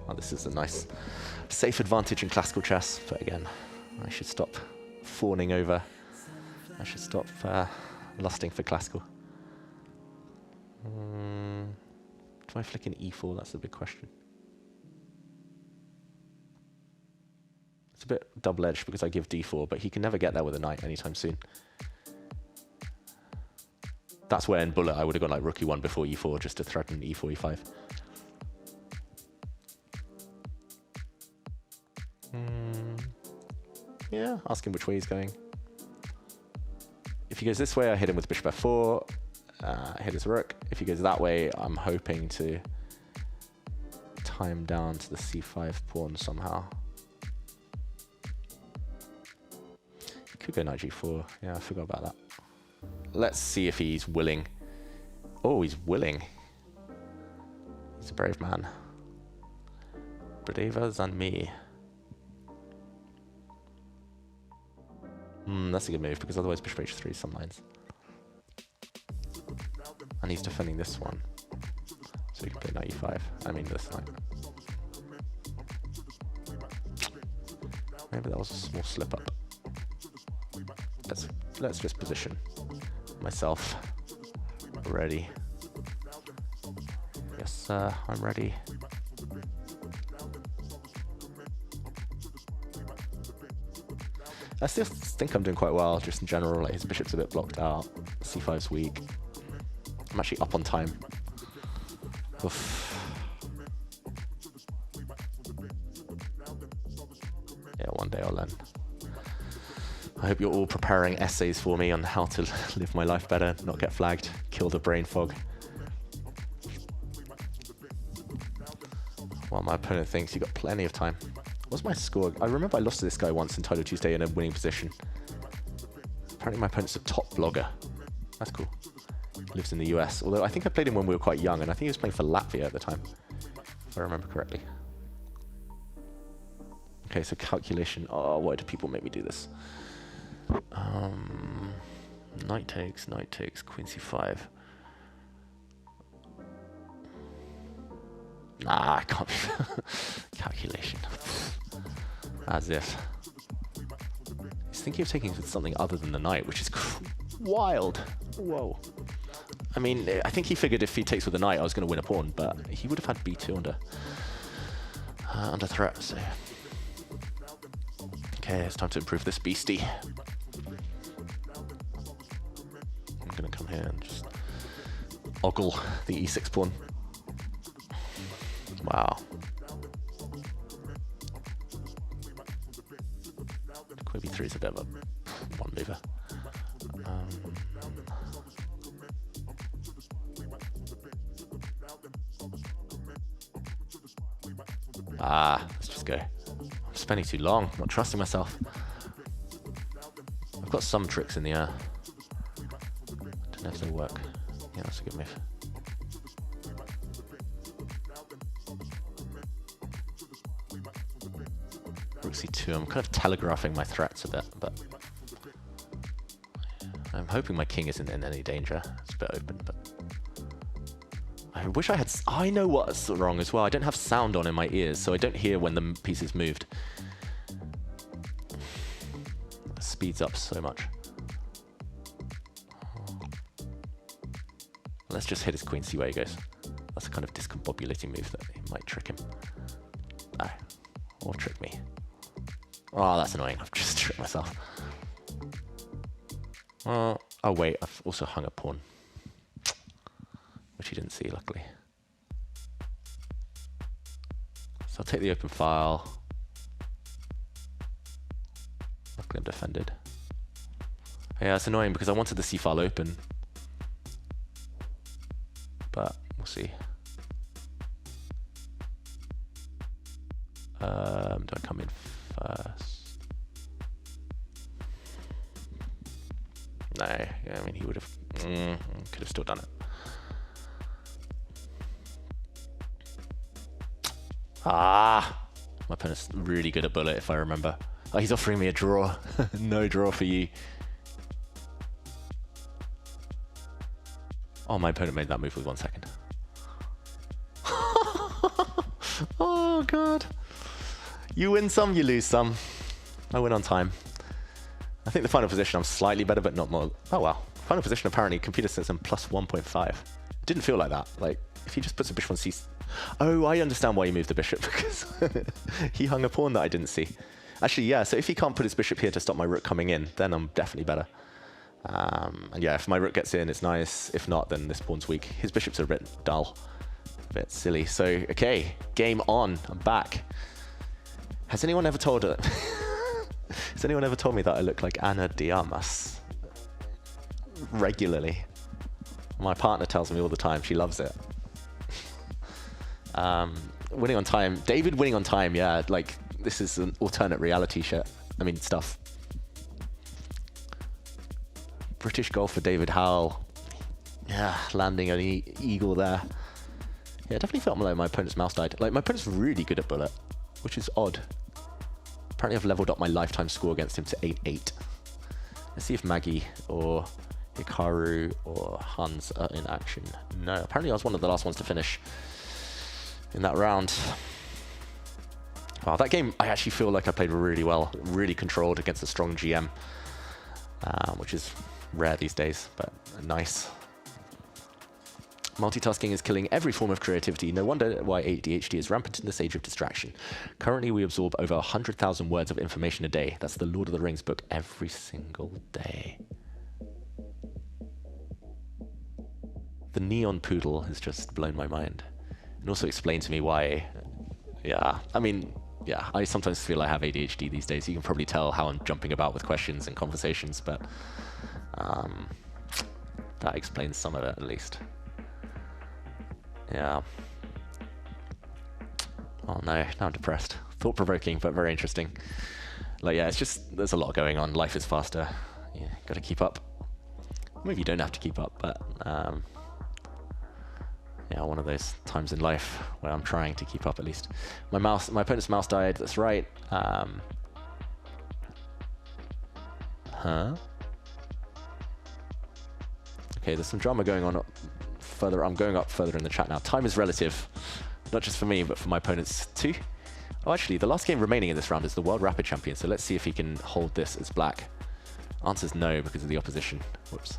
Oh, this is a nice safe advantage in classical chess, but again, I should stop fawning over. I should stop lusting for classical. Do I flick in E4? That's the big question. It's a bit double-edged because I give D4, but he can never get there with a knight anytime soon. That's where in bullet I would have gone like rook E1 before E4 just to threaten E4, E5. Yeah, ask him which way he's going. If he goes this way, I hit him with bishop F4, hit his rook. If he goes that way, I'm hoping to tie him down to the C5 pawn somehow. He could go knight G4. Yeah, I forgot about that. Let's see if he's willing. Oh, he's willing. He's a brave man. Braver than me. That's a good move, because otherwise bishop H3 some lines. And he's defending this one. So he can play knight E5. I mean this knight. Maybe that was a small slip up. Let's just position myself ready. Yes, sir, I'm ready. I still think I'm doing quite well, just in general. Like his bishop's a bit blocked out. C5's weak. I'm actually up on time. Oof. Yeah, one day I'll learn. I hope you're all preparing essays for me on how to live my life better, not get flagged, kill the brain fog. While my opponent thinks he got plenty of time. What's my score? I remember I lost to this guy once in Title Tuesday in a winning position. Apparently my opponent's a top blogger. That's cool. He lives in the US. Although I think I played him when we were quite young, and I think he was playing for Latvia at the time, if I remember correctly. Okay, so calculation. Oh, why do people make me do this? Knight takes, queen c5. Nah, I can't. Calculation. As if. He's thinking of taking something other than the knight, which is wild. Whoa. I mean, I think he figured if he takes with the knight, I was going to win a pawn, but he would have had b2 under threat. So, okay, it's time to improve this beastie. I'm going to come here and just ogle the e6 pawn. Wow. Queen b3 is a bit of a one mover. Let's just go. I'm spending too long, not trusting myself. I've got some tricks in the air. Don't know if they work. Yeah, that's a good move. Rook c2, I'm kind of telegraphing my threats a bit, but I'm hoping my king isn't in any danger. It's a bit open, but I wish I had. I know what's wrong as well. I don't have sound on in my ears, so I don't hear when the piece is moved. It speeds up so much. Let's just hit his queen, see where he goes. That's a kind of discombobulating move that he might trick him. Ah, or trick me. Oh, that's annoying. I've just tricked myself. Well, Oh wait, I've also hung a pawn, which he didn't see, luckily. So I'll take the open file. Luckily I'm defended. Yeah, it's annoying because I wanted the c file open, but we'll see. Do I come in first? No, I mean he would have, could have still done it. Ah, my opponent's really good at bullet if I remember. Oh, he's offering me a draw. No draw for you. Oh, my opponent made that move with 1 second. Oh, God. You win some, you lose some. I win on time. I think the final position, I'm slightly better, but not more. Oh, wow. Final position, apparently, computer says I'm plus 1.5. It didn't feel like that. Like, if he just puts a bishop on c... Oh, I understand why he moved the bishop, because he hung a pawn that I didn't see. Actually, yeah, so if he can't put his bishop here to stop my rook coming in, then I'm definitely better. And yeah, if my rook gets in, it's nice. If not, then this pawn's weak. His bishops are a bit dull, a bit silly. So, okay, game on. I'm back. Has anyone ever told me that I look like Ana de Armas? Regularly. My partner tells me all the time. She loves it. Winning on time. David winning on time, yeah. Like, this is an alternate reality shit. I mean, stuff. British golfer David Howell. Yeah, landing an eagle there. Yeah, it definitely felt like my opponent's mouse died. Like, my opponent's really good at bullet, which is odd. Apparently I've leveled up my lifetime score against him to 8-8. Let's see if Maggie or Hikaru or Hans are in action. No, apparently I was one of the last ones to finish in that round. Wow, that game, I actually feel like I played really well, really controlled against a strong GM, which is rare these days, but nice. Multitasking is killing every form of creativity. No wonder why ADHD is rampant in this age of distraction. Currently, we absorb over 100,000 words of information a day. That's the Lord of the Rings book every single day. The neon poodle has just blown my mind. And also explained to me why, yeah, I mean, yeah, I sometimes feel I have ADHD these days. You can probably tell how I'm jumping about with questions and conversations, but that explains some of it at least. Yeah. Oh no, now I'm depressed. Thought-provoking, but very interesting. Like, yeah, it's just, there's a lot going on. Life is faster. Yeah, gotta keep up. Maybe you don't have to keep up, but yeah, one of those times in life where I'm trying to keep up at least. My opponent's mouse died, that's right. Huh? Okay, there's some drama going on further. I'm going up further in the chat now. Time is relative, not just for me, but for my opponents too. Oh, actually, the last game remaining in this round is the World Rapid Champion, so let's see if he can hold this as black. Answer's no because of the opposition. Whoops.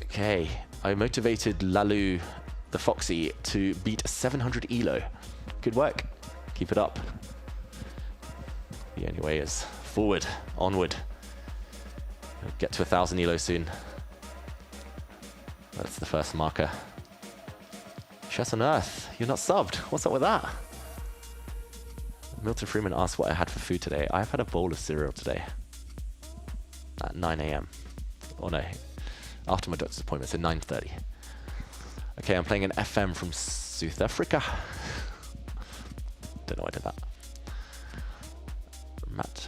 Okay, I motivated Lalu, the Foxy, to beat 700 ELO. Good work. Keep it up. The only way is forward, onward. We'll get to 1,000 ELO soon. That's the first marker. Chess on Earth, you're not subbed. What's up with that? Milton Freeman asked what I had for food today. I've had a bowl of cereal today at 9 AM. Oh no, after my doctor's appointment, so 9:30. Okay, I'm playing an FM from South Africa. Don't know why I did that. Matt,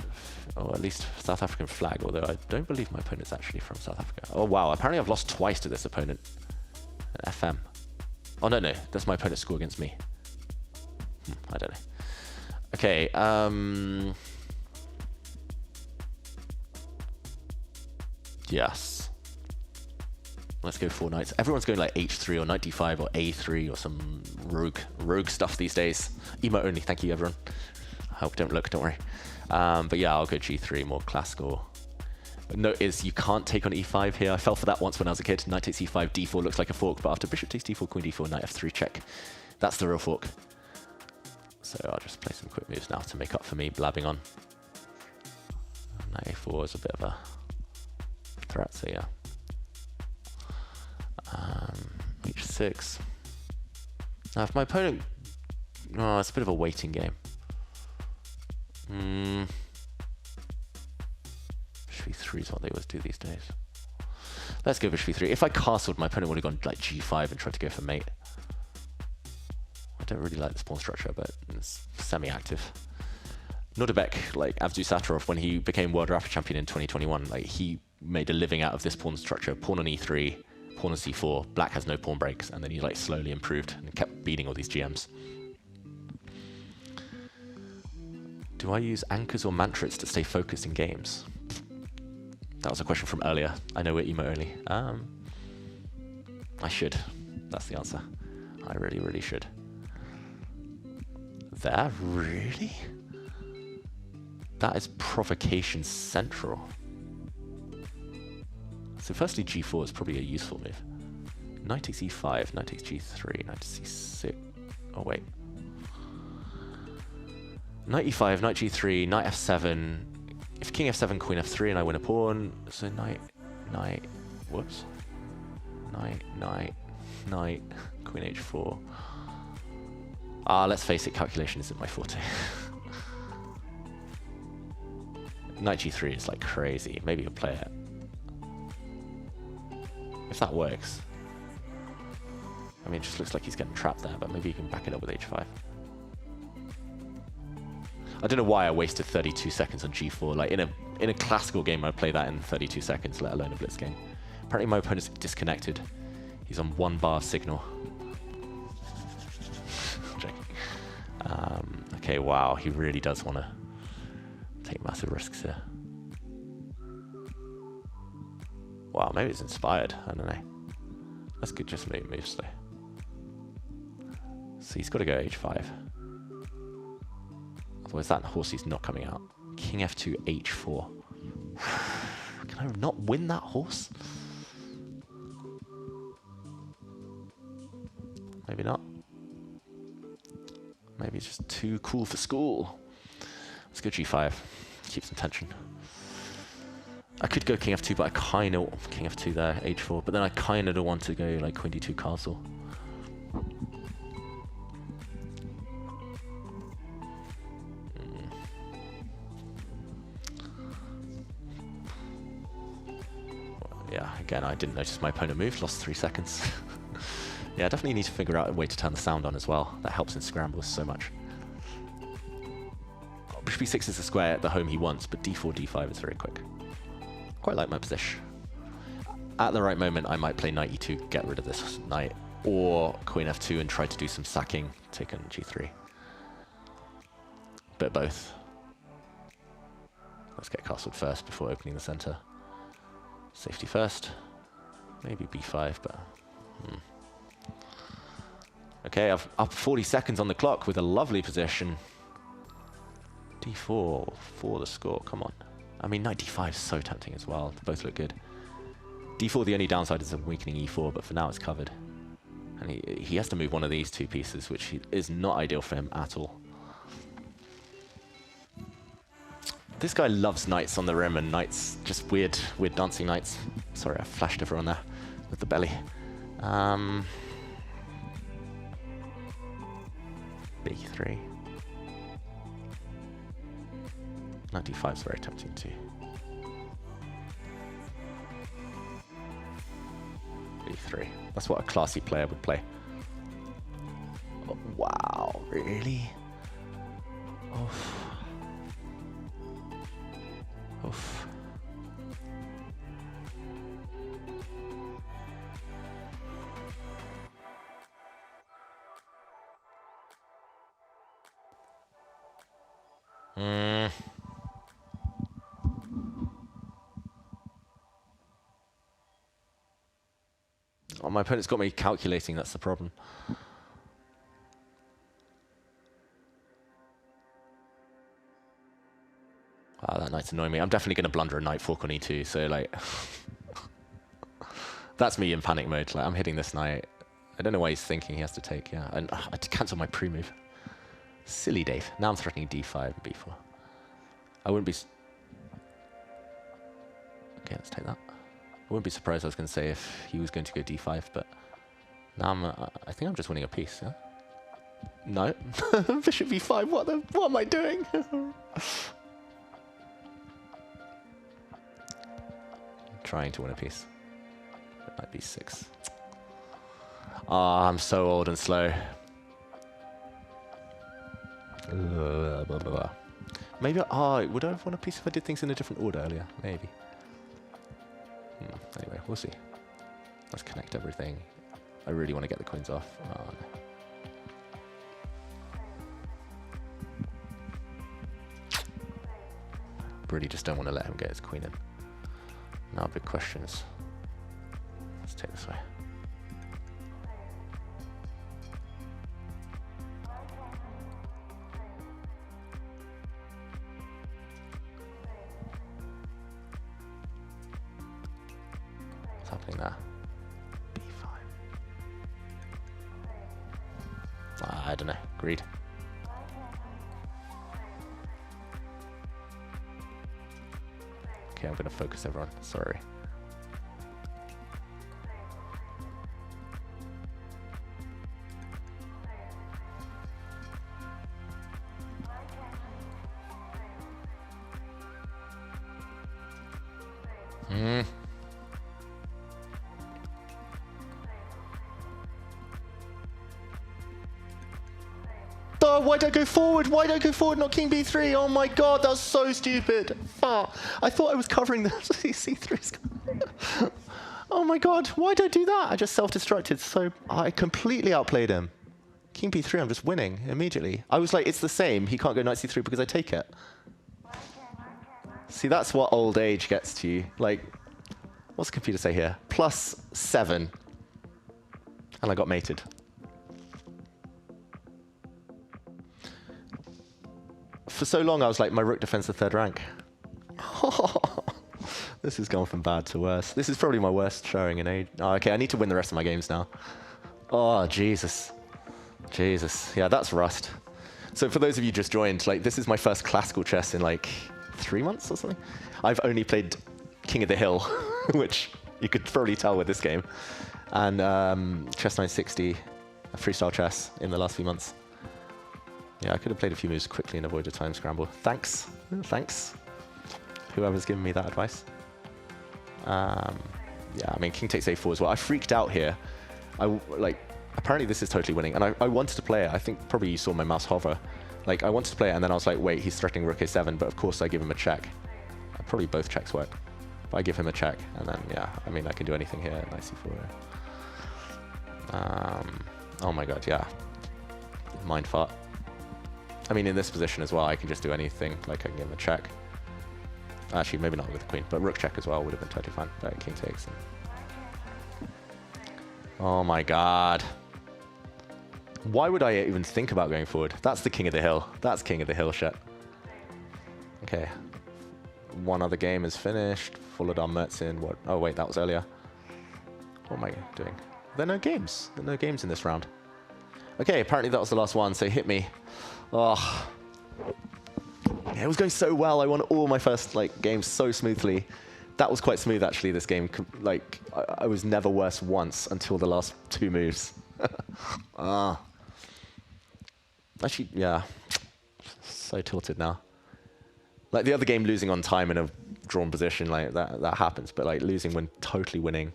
or at least South African flag, although I don't believe my opponent's actually from South Africa. Oh wow, apparently I've lost twice to this opponent. An FM. Oh no, that's my opponent's score against me. I don't know. Okay, yes. Let's go 4 knights. Everyone's going like H3 or knight D5 or A3 or some rogue stuff these days. Emo only, thank you everyone. I hope don't look, don't worry. But yeah, I'll go G3, more classical. Note is you can't take on E5 here. I fell for that once when I was a kid. Knight takes E5, D4 looks like a fork, but after bishop takes D4, queen D4, knight F3 check. That's the real fork. So I'll just play some quick moves now to make up for me blabbing on. Knight a4 is a bit of a threat, so yeah. H6. Now if my opponent... Oh, it's a bit of a waiting game. Bishop e3 is what they always do these days. Let's go bishop e3. If I castled, my opponent would have gone like g5 and tried to go for mate. I don't really like this pawn structure, but it's semi-active. Nordebek, like Avdou Sattarov, when he became World Rapid Champion in 2021, like he made a living out of this pawn structure. Pawn on e3, pawn on c4, black has no pawn breaks, and then he like slowly improved and kept beating all these GMs. Do I use anchors or mantras to stay focused in games? That was a question from earlier. I know we're emo only. I should. That's the answer. I really, really should. There? Really? That is provocation central. So firstly, g4 is probably a useful move. Knight takes e5, knight takes g3, knight to c6. Oh, wait. Knight e5, knight g3, knight f7. If king f7, queen f3, and I win a pawn, so knight, whoops. Knight, queen h4. Let's face it, calculation isn't my forte. Knight g3 is like crazy. Maybe you'll play it. If that works. I mean, it just looks like he's getting trapped there, but maybe you can back it up with h5. I don't know why I wasted 32 seconds on g4. Like in a classical game, I'd play that in 32 seconds, let alone a blitz game. Apparently my opponent's disconnected. He's on 1 bar signal. Okay, wow, he really does want to take massive risks here. Wow, maybe it's inspired. I don't know. That's good, just move slow. So he's got to go h5. Otherwise that horse is not coming out. King f2, h4. Can I not win that horse? Maybe not. Maybe it's just too cool for school. Let's go g5. Keep some tension. I could go king f2, but I kind of... King f2 there, h4. But then I kind of don't want to go like queen d2 castle. Yeah, again, I didn't notice my opponent moved. Lost 3 seconds. Yeah, I definitely need to figure out a way to turn the sound on as well. That helps in scrambles so much. Bishop e6 is the square at the home he wants, but d4, d5 is very quick. Quite like my position. At the right moment, I might play knight e2, get rid of this knight, or queen f2 and try to do some sacking, take on g3. Bit of both. Let's get castled first before opening the center. Safety first. Maybe b5, but... Okay, I've up 40 seconds on the clock with a lovely position. d4 for the score, come on. I mean, knight d5 is so tempting as well. They both look good. d4, the only downside is a weakening e4, but for now it's covered. And he has to move one of these 2 pieces, which is not ideal for him at all. This guy loves knights on the rim, and knights, just weird dancing knights. Sorry, I flashed everyone there with the belly. b3. Knight d5 is very tempting too. b3. That's what a classy player would play. Oh, wow, really? Oof. Oof. Oh, my opponent's got me calculating, that's the problem. Wow, that knight's annoying me. I'm definitely going to blunder a knight fork on e2, so like... That's me in panic mode. Like, I'm hitting this knight. I don't know why he's thinking he has to take, yeah. And I had to cancel my pre-move. Silly Dave. Now I'm threatening d5 and b4. I wouldn't be... Okay, let's take that. I wouldn't be surprised, I was going to say, if he was going to go d5, but now I think I'm just winning a piece, yeah? No. Bishop b5, what am I doing? Trying to win a piece. Knight b6. Ah, I'm so old and slow. Maybe, would I have won a piece if I did things in a different order earlier? Maybe. Anyway, we'll see. Let's connect everything. I really want to get the queens off. Oh, no. Really just don't want to let him get his queen in. Now, big questions. Let's take this way. What's happening there? B5. I don't know. Greed. Okay, I'm going to focus everyone. Sorry. Oh, why don't I go forward? Why don't I go forward? Not king b3. Oh my god, that was so stupid. Oh, I thought I was covering the c3. Oh my god, why did I do that? I just self-destructed, so I completely outplayed him. King b3, I'm just winning immediately. I was like, it's the same. He can't go knight c3 because I take it. See, that's what old age gets to you. Like, what's the computer say here? +7. And I got mated. For so long, I was like, my rook defends the 3rd rank. This has gone from bad to worse. This is probably my worst showing in age. Oh, okay, I need to win the rest of my games now. Oh, Jesus. Jesus. Yeah, that's rust. So for those of you just joined, like, this is my first classical chess in like 3 months or something. I've only played King of the Hill, which you could probably tell with this game, and Chess 960, freestyle chess in the last few months. Yeah, I could have played a few moves quickly and avoided a time scramble. Thanks. Thanks. Whoever's given me that advice. Yeah, I mean, king takes a4 as well. I freaked out here. Apparently this is totally winning. And I wanted to play it. I think probably you saw my mouse hover. Like, I wanted to play it, and then I was like, wait, he's threatening rook a7, but of course I give him a check. Probably both checks work. But I give him a check, and then, yeah, I mean, I can do anything here. Knight c4. Oh my god, yeah. Mind fart. I mean, in this position as well, I can just do anything. Like, I can give him a check. Actually, maybe not with the queen, but rook check as well would have been totally fine. But king takes. And... oh my god. Why would I even think about going forward? That's the king of the hill. That's king of the hill shit. Okay. One other game is finished. Fuladar Mertzin. What? Oh, wait, that was earlier. What am I doing? There are no games. There are no games in this round. Okay, apparently that was the last one, so hit me. Oh. Yeah, it was going so well. I won all my first games so smoothly. That was quite smooth, actually, this game. Like, I was never worse once until the last 2 moves. Actually, yeah. So tilted now. Like, the other game, losing on time in a drawn position, like, that happens. But, like, losing when totally winning.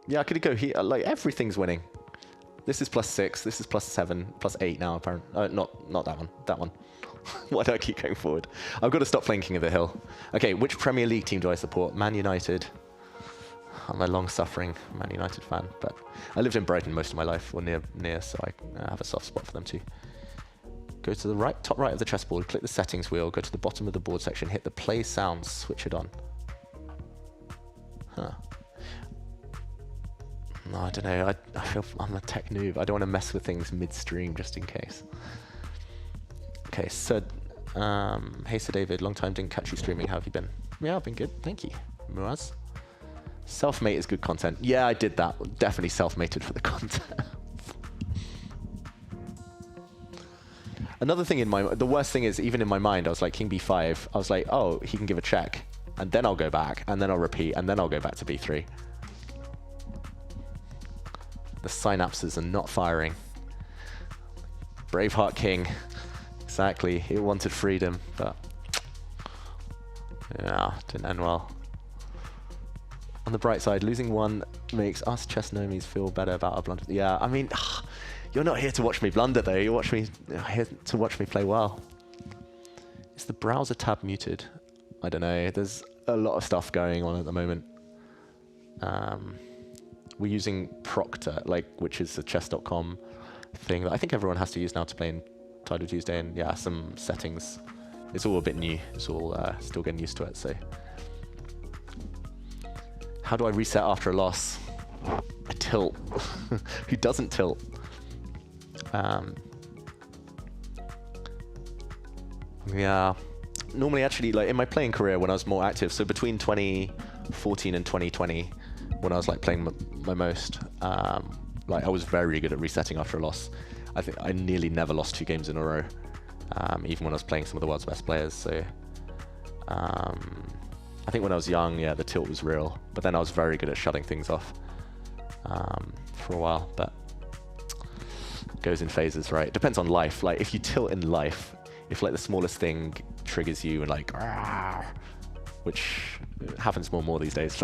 Yeah, I could go here. Like, everything's winning. This is +6. This is +7, +8 now, apparently. Not that one. That one. Why do I keep going forward? I've got to stop playing King of the Hill. Okay, which Premier League team do I support? Man United. I'm a long-suffering Man United fan, but I lived in Brighton most of my life, or near, so I have a soft spot for them too. Go to the right, top right of the chessboard, click the settings wheel, go to the bottom of the board section, hit the play sounds, switch it on. Huh. No, I don't know. I feel I'm a tech noob. I don't want to mess with things midstream just in case. Okay, so, hey, Sir David, long time didn't catch you streaming. How have you been? Yeah, I've been good. Thank you. Muaz. Self-mate is good content. Yeah, I did that. Definitely self-mated for the content. Another thing the worst thing is, even in my mind, I was like, king b5. I was like, oh, he can give a check, and then I'll go back, and then I'll repeat, and then I'll go back to b3. The synapses are not firing. Braveheart king. Exactly. He wanted freedom, but yeah, didn't end well. On the bright side, losing one makes us chess nomies feel better about our blunder. Yeah, I mean, you're not here to watch me blunder, though. You're here to watch me play well. Is the browser tab muted? I don't know. There's a lot of stuff going on at the moment. We're using Proctor, which is a chess.com thing that I think everyone has to use now to play in Title Tuesday, and yeah, some settings. It's all a bit new. It's all still getting used to it. So, how do I reset after a loss? I tilt. Who doesn't tilt? Yeah. Normally, actually, in my playing career when I was more active, so between 2014 and 2020, when I was playing my most, I was very good at resetting after a loss. I think I nearly never lost 2 games in a row, even when I was playing some of the world's best players. So I think when I was young, yeah, the tilt was real. But then I was very good at shutting things off for a while. But it goes in phases, right? It depends on life. If you tilt in life, if the smallest thing triggers you and which happens more and more these days,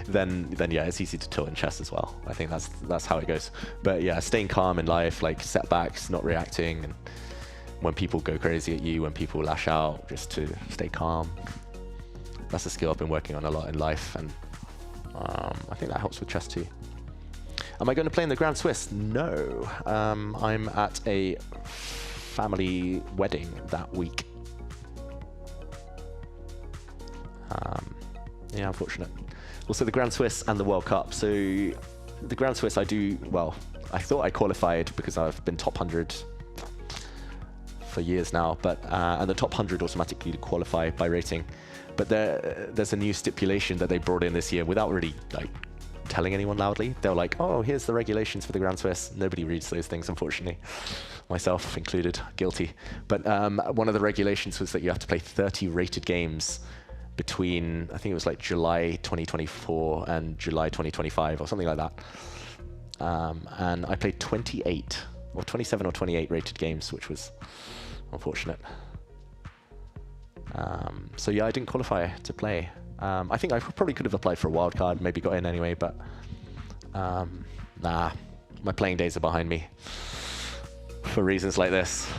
then yeah, it's easy to tilt in chess as well. I think that's how it goes. But yeah, staying calm in life, setbacks, not reacting, and when people go crazy at you, when people lash out, just to stay calm. That's a skill I've been working on a lot in life, and I think that helps with chess too. Am I going to play in the Grand Swiss? No. I'm at a family wedding that week. Yeah, unfortunate. Also, the Grand Swiss and the World Cup. So the Grand Swiss, I thought I qualified because I've been top 100 for years now, but and the top 100 automatically qualify by rating. But there's a new stipulation that they brought in this year without really telling anyone loudly. They were like, oh, here's the regulations for the Grand Swiss. Nobody reads those things, unfortunately. Myself included, guilty. But one of the regulations was that you have to play 30 rated games between, I think it was July 2024 and July 2025 or something like that. And I played 28 or 27 or 28 rated games, which was unfortunate. So yeah, I didn't qualify to play. I think I probably could have applied for a wild card, maybe got in anyway, but nah, my playing days are behind me for reasons like this.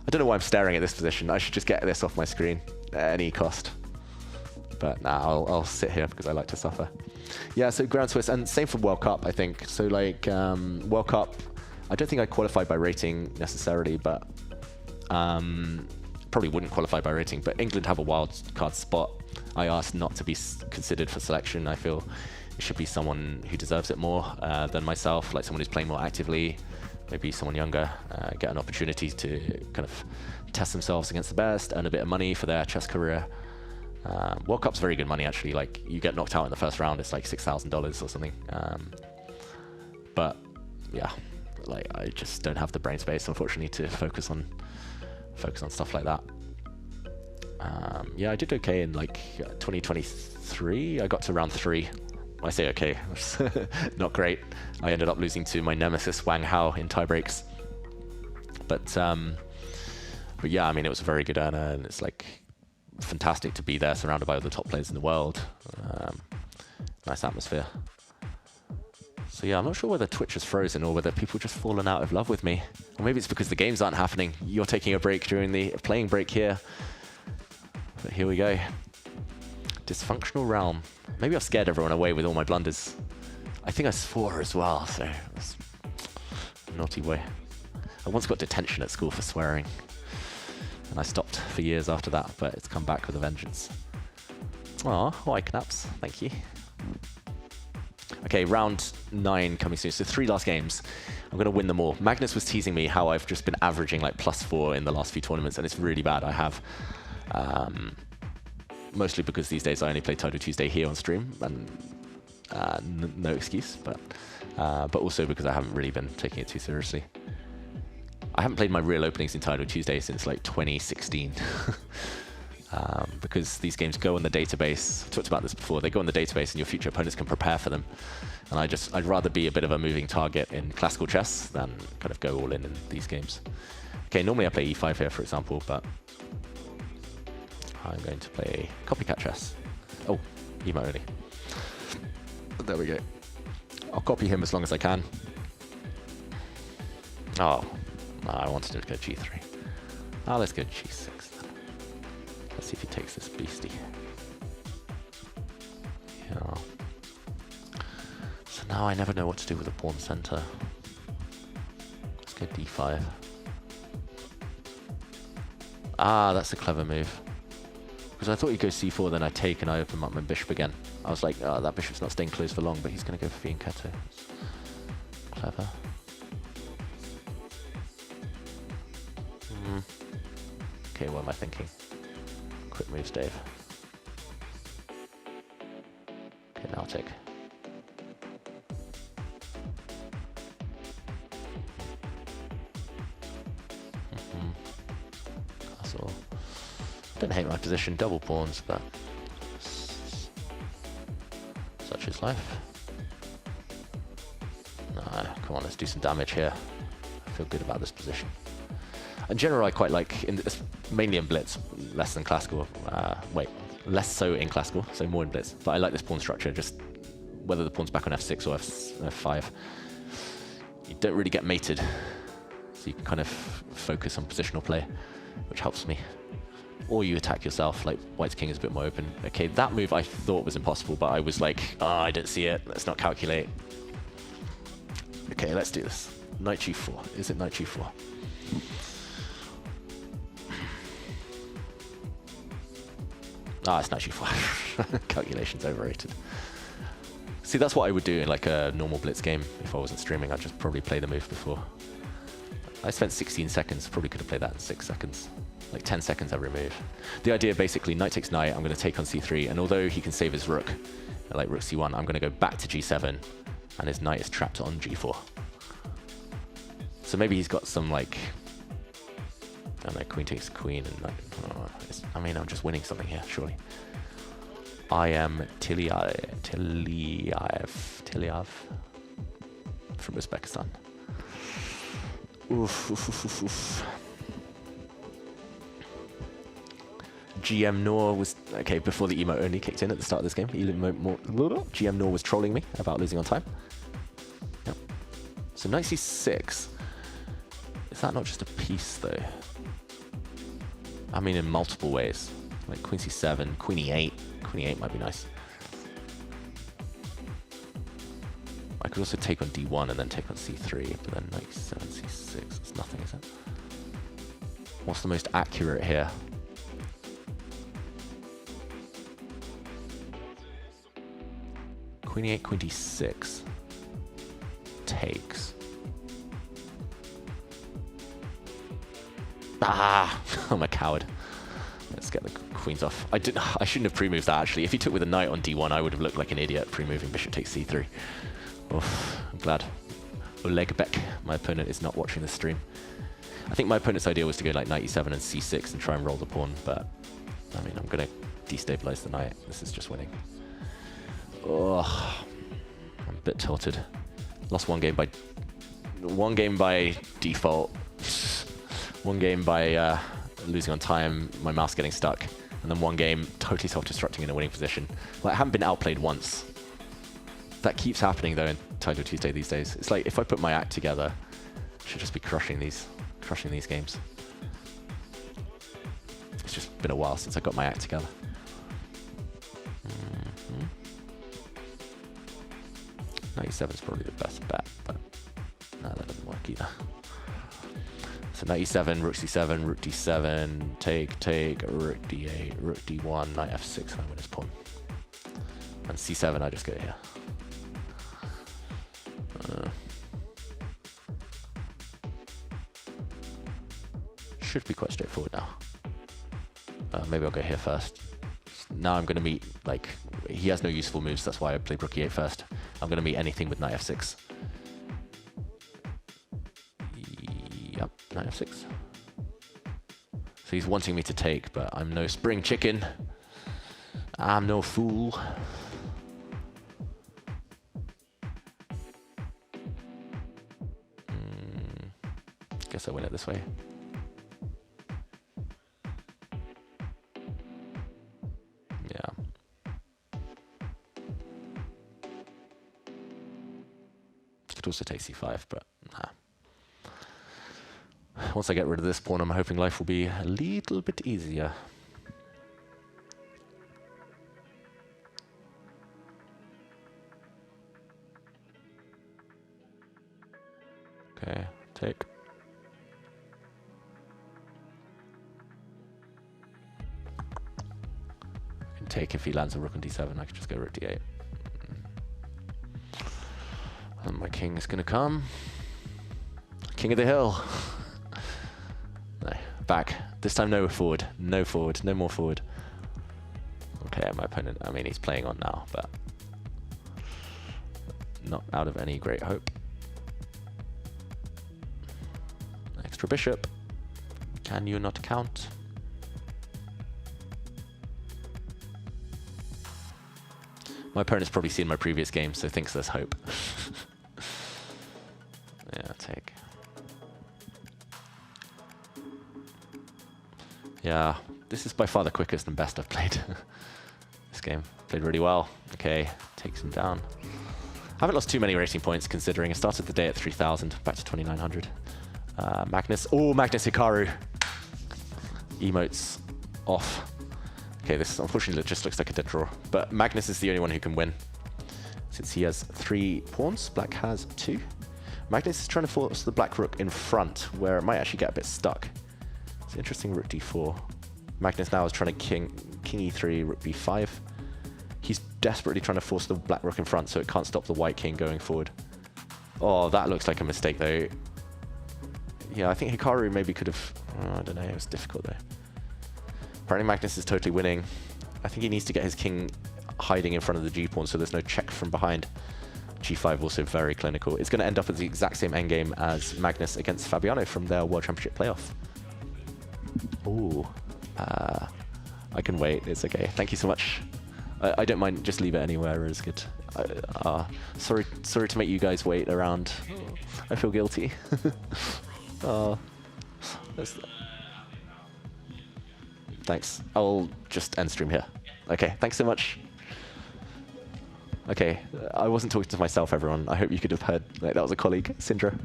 I don't know why I'm staring at this position. I should just get this off my screen at any cost. But nah, I'll sit here because I like to suffer. Yeah, so Grand Swiss, and same for World Cup, I think. So World Cup, I don't think I qualified by rating necessarily, but probably wouldn't qualify by rating. But England have a wild card spot. I asked not to be considered for selection. I feel it should be someone who deserves it more than myself, someone who's playing more actively. Maybe someone younger, get an opportunity to kind of test themselves against the best, earn a bit of money for their chess career. World Cup's very good money, actually. You get knocked out in the first round, it's $6,000 or something. But yeah, I just don't have the brain space, unfortunately, to focus on stuff like that. Yeah, I did okay in 2023. I got to round 3. I say okay, not great. I ended up losing to my nemesis Wang Hao in tiebreaks. But yeah, I mean, it was a very good earner, and it's fantastic to be there, surrounded by all the top players in the world. Nice atmosphere. So yeah, I'm not sure whether Twitch is frozen or whether people just fallen out of love with me, or maybe it's because the games aren't happening. You're taking a break during the playing break here. But here we go. Dysfunctional realm. Maybe I've scared everyone away with all my blunders. I think I swore as well, so it's a naughty way. I once got detention at school for swearing, and I stopped for years after that, but it's come back with a vengeance. Aw, why knaps? Thank you. Okay, round 9 coming soon. So 3 last games. I'm going to win them all. Magnus was teasing me how I've just been averaging +4 in the last few tournaments, and it's really bad. I have. Mostly because these days I only play Title Tuesday here on stream, and no excuse, but also because I haven't really been taking it too seriously. I haven't played my real openings in Title Tuesday since like 2016. Because these games go on the database. I talked about this before. They go on the database and your future opponents can prepare for them. And I'd rather be a bit of a moving target in classical chess than kind of go all in these games. Okay, normally I play e5 here, for example, but I'm going to play copycat chess. Oh, emo only. There we go. I'll copy him as long as I can. Oh, no, I wanted to go g3. Ah, let's go g6 then. Let's see if he takes this beastie. Yeah. So now I never know what to do with the pawn center. Let's go d5. Ah, that's a clever move. Because I thought he'd go c4, then I take and I open up my bishop again. I was like, oh, that bishop's not staying closed for long, but he's going to go for fianchetto. Clever. Okay, what am I thinking? Quick moves, Dave. Okay, now I'll take. Castle. Don't hate my position, double pawns, but such is life. No, come on, let's do some damage here. I feel good about this position. In general, I quite like, mainly in Blitz, less than classical. Less so in classical, so more in Blitz. But I like this pawn structure, just whether the pawn's back on f6 or f5. You don't really get mated, so you can kind of focus on positional play, which helps me. Or you attack yourself, like White's king is a bit more open. Okay, that move I thought was impossible, but I was like, oh, I didn't see it, let's not calculate. Okay, let's do this. Knight g4, is it knight g4? Ah, it's knight g4. Calculation's overrated. See, that's what I would do in like a normal Blitz game. If I wasn't streaming, I'd just probably play the move before. I spent 16 seconds, probably could have played that in 6 seconds. Like 10 seconds every move. The idea basically, knight takes knight, I'm going to take on c3, and although he can save his rook, like rook c1, I'm going to go back to g7, and his knight is trapped on g4. So maybe he's got some like, I don't know, queen takes queen, and knight. I mean, I'm just winning something here, surely. I am Tilyaev from Uzbekistan. Oof, oof, oof, oof. GM Noor was, okay, before the emo only kicked in at the start of this game, GM Noor was trolling me about losing on time. Yep. So knight c6. Is that not just a piece, though? I mean, in multiple ways. Like queen c7, queen e8. Queen e8 might be nice. I could also take on d1 and then take on c3, but then knight c7, c6, it's nothing, is it? What's the most accurate here? Queen e8, queen d6 takes. Ah, I'm a coward. Let's get the queens off. I shouldn't have pre-moved that, actually. If he took with a knight on d1, I would have looked like an idiot pre-moving bishop takes c3. Oof, I'm glad. Olegbek, my opponent, is not watching the stream. I think my opponent's idea was to go like knight e7 and c6 and try and roll the pawn, but I mean, I'm going to destabilize the knight. This is just winning. Oh, I'm a bit tilted. Lost one game by default. One game by losing on time, my mouse getting stuck, and then one game totally self-destructing in a winning position. Like, I haven't been outplayed once. That keeps happening though in Title Tuesday these days. It's like if I put my act together, I should just be crushing these games. It's just been a while since I got my act together. Knight e7 is probably the best bet, but no, that doesn't work either. So knight e7, rook c7, rook d7, take, rook d8, rook d1, knight f6, and I win his pawn. And c7, I just go here. Should be quite straightforward now. Maybe I'll go here first. Now I'm going to meet, like, he has no useful moves, that's why I played rook e8 first. I'm going to meet anything with knight f6. Yep. Knight f6. So he's wanting me to take, but I'm no spring chicken. I'm no fool. Guess I win it this way. Yeah. Could also take c5, but nah. Once I get rid of this pawn, I'm hoping life will be a little bit easier. Okay, take. I can take if he lands a rook on d7. I could just go rook d8. And my king is going to come. King of the hill. No, back. This time no forward. No forward. No more forward. Okay, my opponent, I mean, he's playing on now, but not out of any great hope. Extra bishop. Can you not count? My opponent's probably seen my previous game, so thinks there's hope. Yeah, take. Yeah, this is by far the quickest and best I've played. This game. Played really well. Okay, takes him down. I haven't lost too many racing points considering I started the day at 3,000, back to 2,900. Magnus. Oh, Magnus Hikaru. Emotes off. Okay, this unfortunately just looks like a dead draw. But Magnus is the only one who can win. Since he has 3 pawns, black has 2. Magnus is trying to force the black rook in front, where it might actually get a bit stuck. It's interesting, rook d4. Magnus now is trying to king e3, rook b5. He's desperately trying to force the black rook in front so it can't stop the white king going forward. Oh, that looks like a mistake though. Yeah, I think Hikaru maybe could have... Oh, I don't know, it was difficult though. Apparently Magnus is totally winning. I think he needs to get his king hiding in front of the g-pawn so there's no check from behind. g5 also very clinical. It's going to end up at the exact same endgame as Magnus against Fabiano from their World Championship playoff. Ooh. I can wait, it's okay. Thank you so much. I don't mind, just leave it anywhere is good. Sorry to make you guys wait around. I feel guilty. Thanks. I'll just end stream here. Okay, thanks so much. Okay, I wasn't talking to myself, everyone. I hope you could have heard. Like, that was a colleague, Sindra.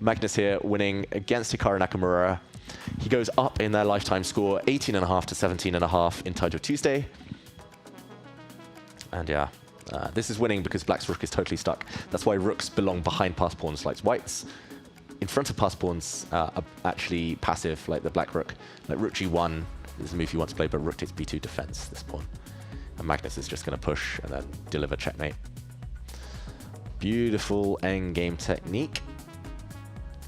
Magnus here, winning against Hikaru Nakamura. He goes up in their lifetime score, 18.5 to 17.5 in Taito Tuesday. And yeah, this is winning because black's rook is totally stuck. That's why rooks belong behind pass pawns like white's. In front of pass pawns are actually passive, like the black rook. Like rook g1 is the move you want to play, but rook takes b2 defense, this pawn. And Magnus is just going to push and then deliver checkmate. Beautiful endgame technique.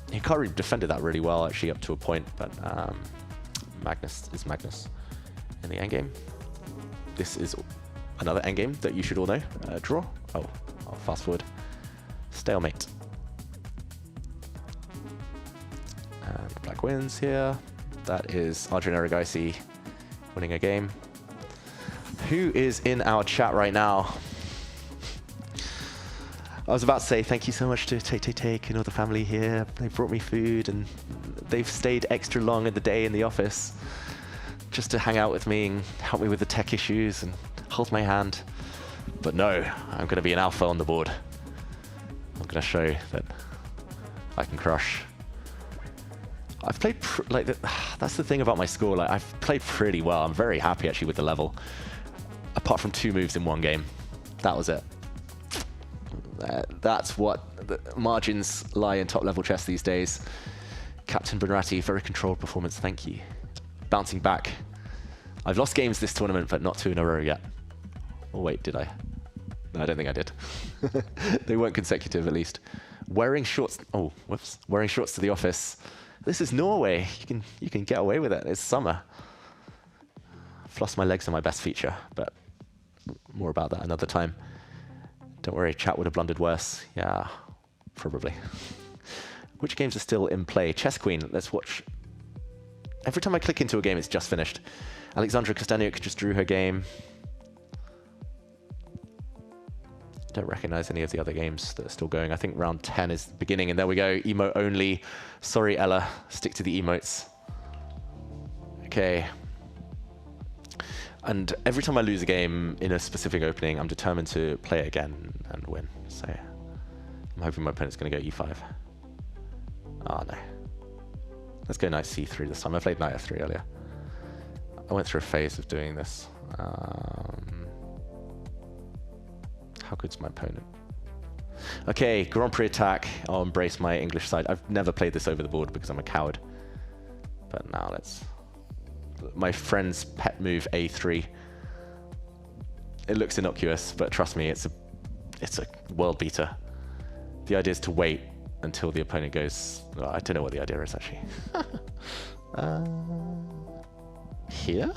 Hikaru defended that really well, actually, up to a point, but Magnus is Magnus in the endgame. This is another endgame that you should all know. Draw. Oh, I'll fast forward. Stalemate. And black wins here. That is Adrian Erigaisi winning a game. Who is in our chat right now? I was about to say thank you so much to Take and all the family here. They brought me food and they've stayed extra long in the day in the office just to hang out with me and help me with the tech issues and hold my hand. But no, I'm going to be an alpha on the board. I'm going to show that I can crush. I've played that's the thing about my score. Like, I've played pretty well. I'm very happy actually with the level. Apart from 2 moves in 1 game, that was it. That's what the margins lie in top level chess these days. Captain Bunrati, very controlled performance. Thank you. Bouncing back. I've lost games this tournament, but not 2 in a row yet. Oh wait, did I? No, I don't think I did. They weren't consecutive, at least. Wearing shorts. Oh, whoops. Wearing shorts to the office. This is Norway. You can get away with it. It's summer. Floss my legs are my best feature, but more about that another time. Don't worry, chat would have blundered worse. Yeah, probably. Which games are still in play? Chess Queen, let's watch. Every time I click into a game, it's just finished. Alexandra Kosteniuk just drew her game. Don't recognize any of the other games that are still going. I think round 10 is the beginning, and there we go. Emote only. Sorry, Ella. Stick to the emotes. Okay. And every time I lose a game in a specific opening, I'm determined to play it again and win. So I'm hoping my opponent's going to go e5. Oh, no. Let's go knight c3 this time. I played knight f3 earlier. I went through a phase of doing this. How good's my opponent? Okay, Grand Prix attack. I'll embrace my English side. I've never played this over the board because I'm a coward. But now let's... My friend's pet move, a3. It looks innocuous, but trust me, it's a world beater. The idea is to wait until the opponent goes... Oh, I don't know what the idea is, actually. Here?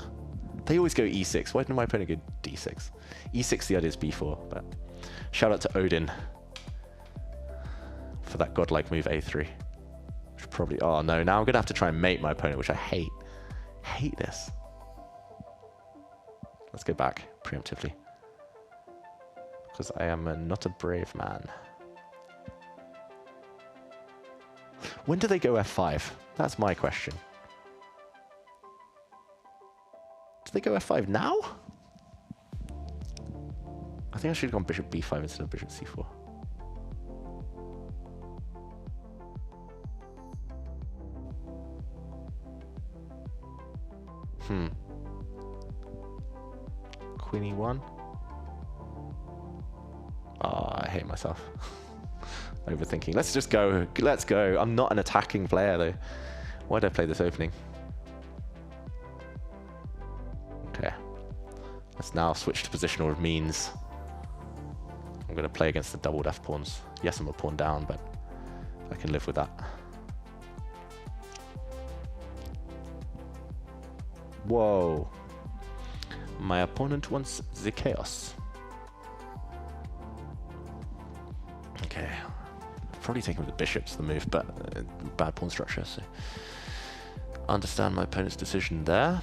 They always go e6. Why didn't my opponent go d6? e6, the idea is b4, but shout out to Odin for that godlike move a3. Which probably... Oh, no. Now I'm going to have to try and mate my opponent, which I hate. Hate this. Let's go back preemptively. Because I am not a brave man. When do they go f5? That's my question. Do they go f5 now? I think I should have gone bishop b5 instead of bishop c4. Queen e1. Oh, I hate myself. Overthinking. Let's just go. Let's go. I'm not an attacking player, though. Why did I play this opening? Okay. Let's now switch to positional means. I'm going to play against the doubled f pawns. Yes, I'm a pawn down, but I can live with that. Whoa. My opponent wants the chaos. Okay. Probably taking with the bishops, the move, but bad pawn structure, so understand my opponent's decision there.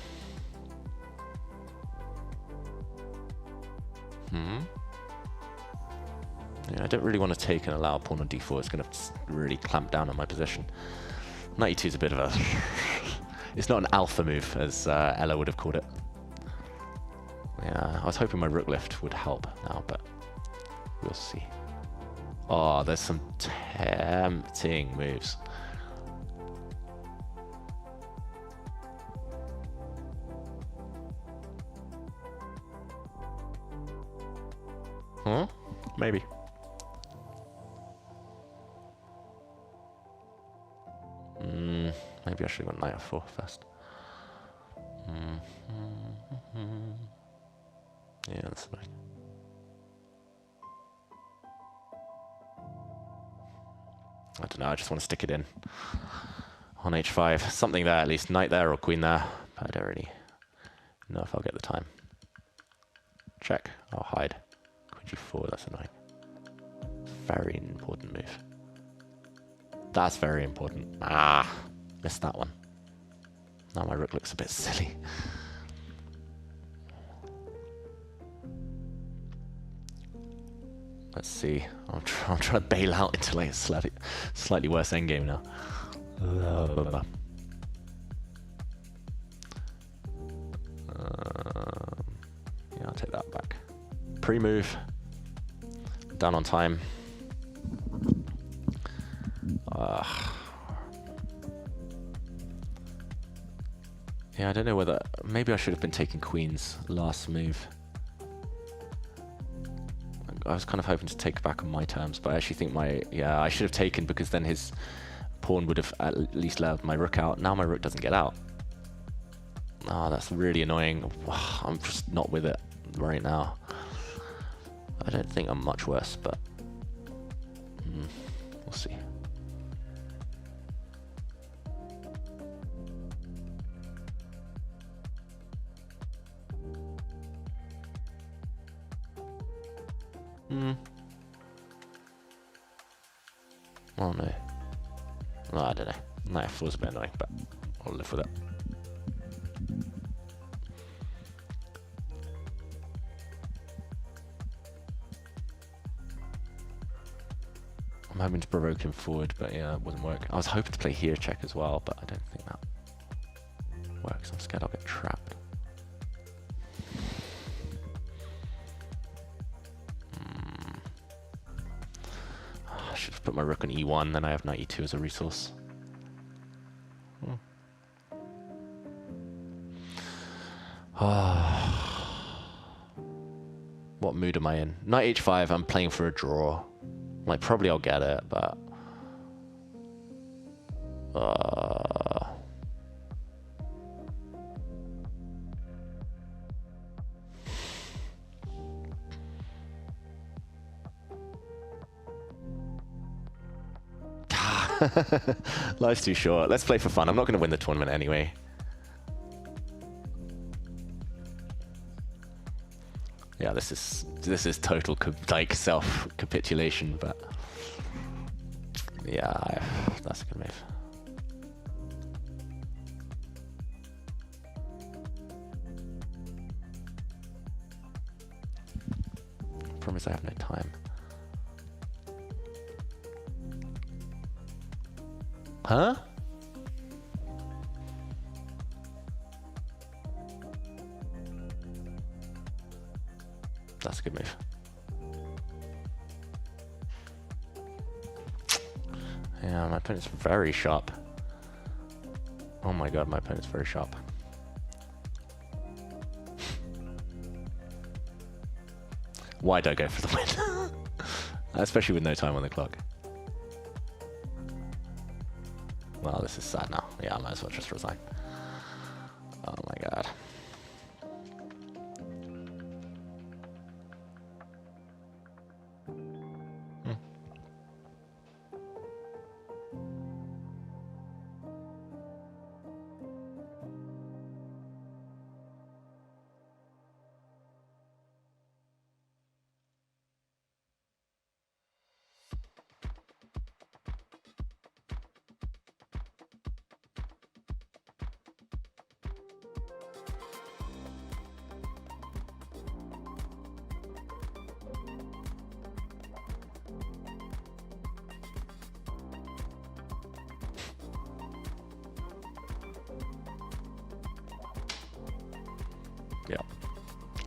Yeah, I don't really want to take and allow pawn on d4. It's going to really clamp down on my position. Knight e2 is a bit of a... It's not an alpha move, as Ella would have called it. Yeah, I was hoping my rook lift would help now, but we'll see. Oh, there's some tempting moves. Huh? Maybe. Maybe I should have gone knight f4 first. Yeah, that's fine. I don't know, I just want to stick it in. On h5. Something there at least. Knight there or queen there. But I don't really know if I'll get the time. Check. I'll hide. Queen g4, that's annoying. Very important move. That's very important. Ah, missed that one. Now my rook looks a bit silly. Let's see. I'm trying to bail out into like a slightly worse endgame now. Yeah, I'll take that back. Pre-move. Down on time. Yeah, I don't know whether... Maybe I should have been taking queens last move. I was kind of hoping to take back on my terms, but I actually think my... Yeah, I should have taken because then his pawn would have at least allowed my rook out. Now my rook doesn't get out. Oh, that's really annoying. I'm just not with it right now. I don't think I'm much worse, but... we'll see. Oh no. Oh, I don't know. Knight f4 is a bit annoying, but I'll live with it. I'm hoping to provoke him forward, but yeah, it wouldn't work. I was hoping to play here check as well, but I don't think that works. I'm scared I'll get trapped. I should have put my rook on e1, then I have knight e2 as a resource. What mood am I in? Knight h5, I'm playing for a draw. Like, probably I'll get it, but... Life's too short. Let's play for fun. I'm not going to win the tournament anyway. Yeah, this is total like self-capitulation, but yeah, that's a good move. Problem is I have no time. Huh? That's a good move. Yeah, my opponent's very sharp. Oh my god, my opponent's very sharp. Why don't go for the win? Especially with no time on the clock. Well, this is sad now. Yeah, I might as well just resign. Oh my god. Yeah.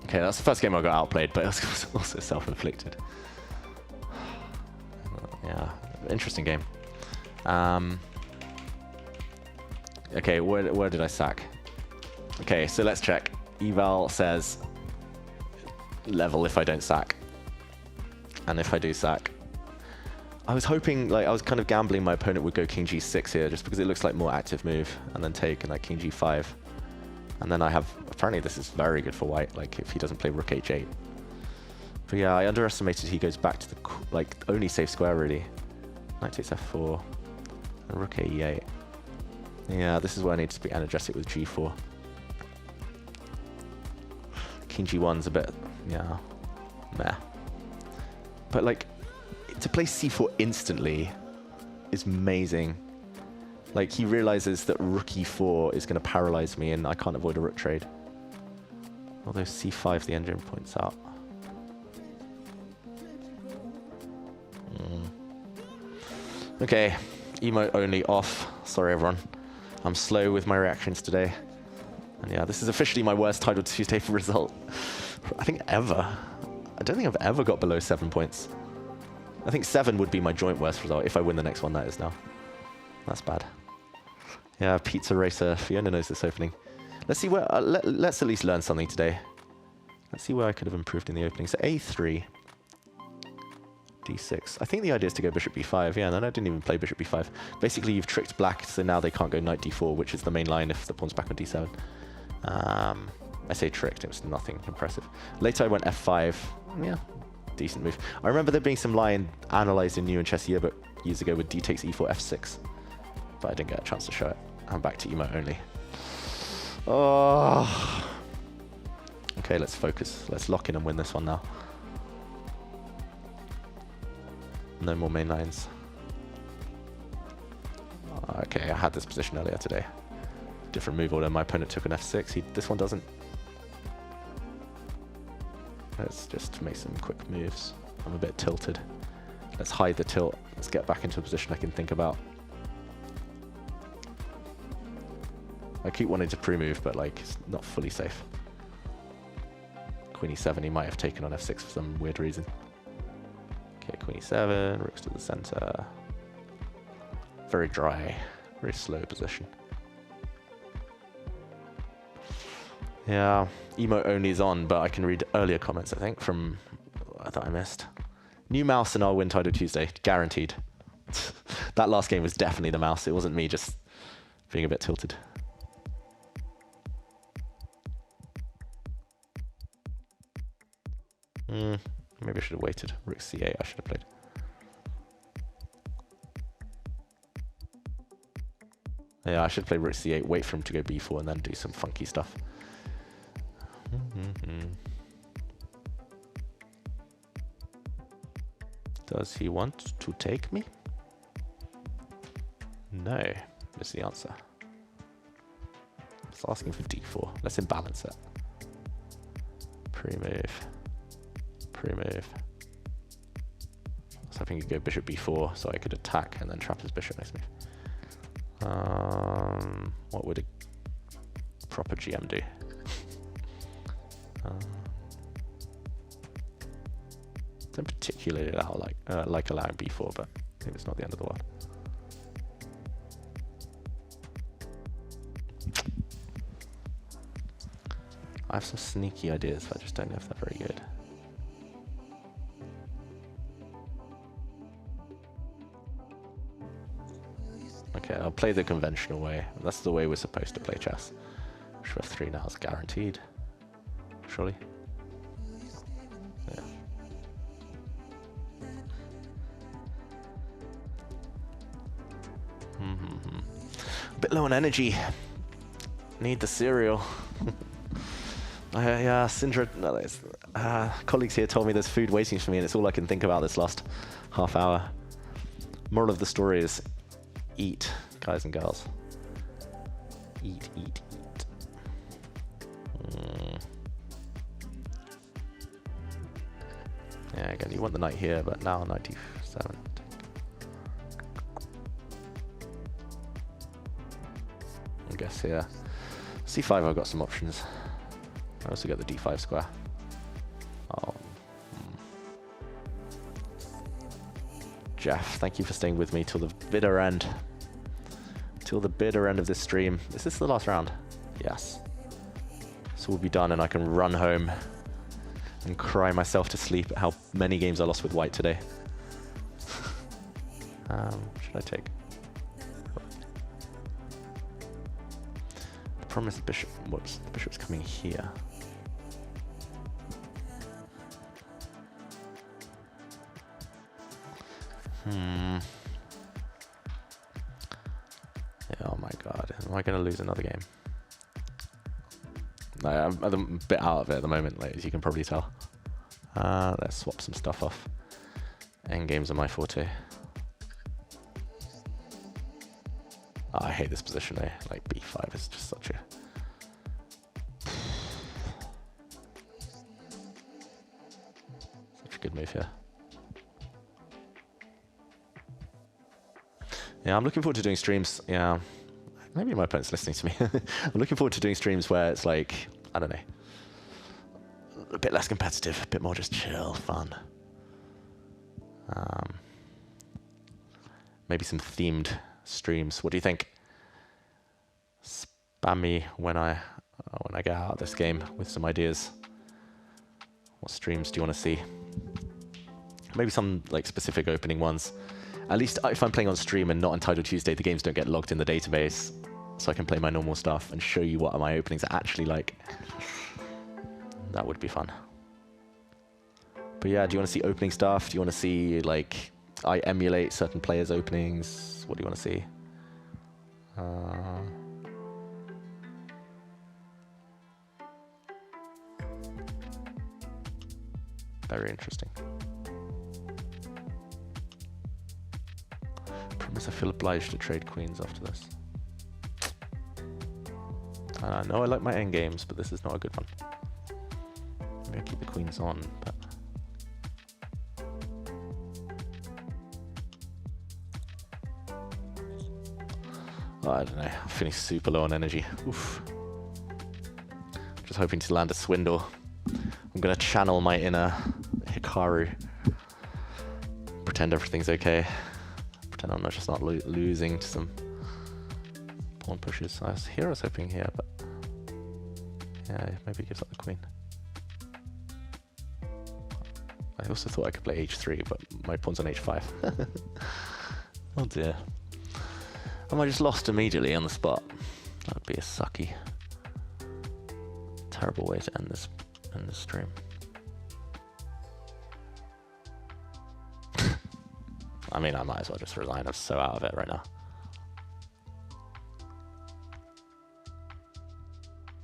Okay, that's the first game I got outplayed, but it was also self-inflicted. Yeah, interesting game. Okay, where did I sack? Okay, so let's check. Eval says level if I don't sack. And if I do sack, I was hoping, like, I was kind of gambling my opponent would go king g6 here, just because it looks like more active move, and then take, and like king g5. And then I have, apparently this is very good for white, like if he doesn't play rook h8. But yeah, I underestimated he goes back to the, like, only safe square really. Knight takes f4, and rook e8. Yeah, this is where I need to be energetic with g4. King g1's a bit, yeah, meh. But like, to play c4 instantly is amazing. Like, he realizes that rook e4 is going to paralyze me and I can't avoid a rook trade. Although c5 the engine points out. Okay, emote only off. Sorry everyone. I'm slow with my reactions today. And yeah, this is officially my worst Title Tuesday result. I think ever. I don't think I've ever got below 7 points. I think 7 would be my joint worst result if I win the next one, that is now. That's bad. Yeah, Pizza Racer. Fiona knows this opening. Let's see where... let's at least learn something today. Let's see where I could have improved in the opening. So a3. d6. I think the idea is to go bishop b5. Yeah, no, I didn't even play bishop b5. Basically, you've tricked black, so now they can't go knight d4, which is the main line if the pawn's back on d7. I say tricked. It was nothing impressive. Later, I went f5. Yeah, decent move. I remember there being some line analysed in New and Chess Yearbook years ago with d takes e4, f6. But I didn't get a chance to show it. I'm back to emote only. Oh. Okay, let's focus. Let's lock in and win this one now. No more main lines. Okay, I had this position earlier today. Different move order. My opponent took an f6. This one doesn't. Let's just make some quick moves. I'm a bit tilted. Let's hide the tilt. Let's get back into a position I can think about. I keep wanting to pre-move, but like it's not fully safe. Queen e7, he might have taken on f6 for some weird reason. Okay, queen e7, rooks to the center. Very dry, very slow position. Yeah, emote only is on, but I can read earlier comments, I think, from that I missed. New mouse and I'll win Title Tuesday, guaranteed. That last game was definitely the mouse. It wasn't me just being a bit tilted. Maybe I should have waited. Rook c8 I should have played. Yeah, I should play rook c8, wait for him to go b4, and then do some funky stuff. Does he want to take me? No, is the answer. It's asking for d4. Let's imbalance it. Pre-move. Pre-move. I was hoping he'd go bishop b4 so I could attack and then trap his bishop next move. What would a proper GM do? Don't particularly like allowing b4, but maybe it's not the end of the world. I have some sneaky ideas, but I just don't know if they're very good. Okay, I'll play the conventional way. That's the way we're supposed to play chess. Bishop f3 now is guaranteed. Surely? Yeah. A bit low on energy. Need the cereal. Yeah, Syndra, colleagues here told me there's food waiting for me, and it's all I can think about this last half hour. Moral of the story is eat, guys and girls. Eat, eat, eat. Yeah, again, you want the knight here, but now 97. I guess here. C5, I've got some options. I also get the d5 square. Oh. Jeff, thank you for staying with me till the bitter end. Till the bitter end of this stream. Is this the last round? Yes. So we'll be done and I can run home and cry myself to sleep at how many games I lost with white today. Should I take? The problem is the bishop. Whoops, the bishop's coming here. Oh my god, am I going to lose another game? No, I'm a bit out of it at the moment, like, as you can probably tell. Let's swap some stuff off. Endgames are my forte. Oh, I hate this position, eh? Like, b5 is just such a... such a good move here. Yeah, I'm looking forward to doing streams. Yeah, maybe my opponent's listening to me. I'm looking forward to doing streams where it's like, I don't know, a bit less competitive, a bit more just chill, fun. Maybe some themed streams. What do you think? Spam me when I get out of this game with some ideas. What streams do you want to see? Maybe some like specific opening ones. At least if I'm playing on stream and not on Title Tuesday, the games don't get logged in the database, so I can play my normal stuff and show you what my openings are actually like. That would be fun. But yeah, do you want to see opening stuff? Do you want to see, like, I emulate certain players' openings? What do you want to see? Very interesting. Promise I feel obliged to trade queens after this. I know I like my endgames, but this is not a good one. Maybe I keep the queens on, but... Oh, I don't know, I'm feeling super low on energy. Oof. Just hoping to land a swindle. I'm gonna channel my inner Hikaru. Pretend everything's okay. Pretend I'm just not losing to some pawn pushes. I was hoping here, but yeah, maybe he gives up the queen. I also thought I could play h3, but my pawn's on h5. Oh dear. I just lost immediately on the spot. That would be a sucky, terrible way to end this stream. I mean, I might as well just resign. I'm so out of it right now.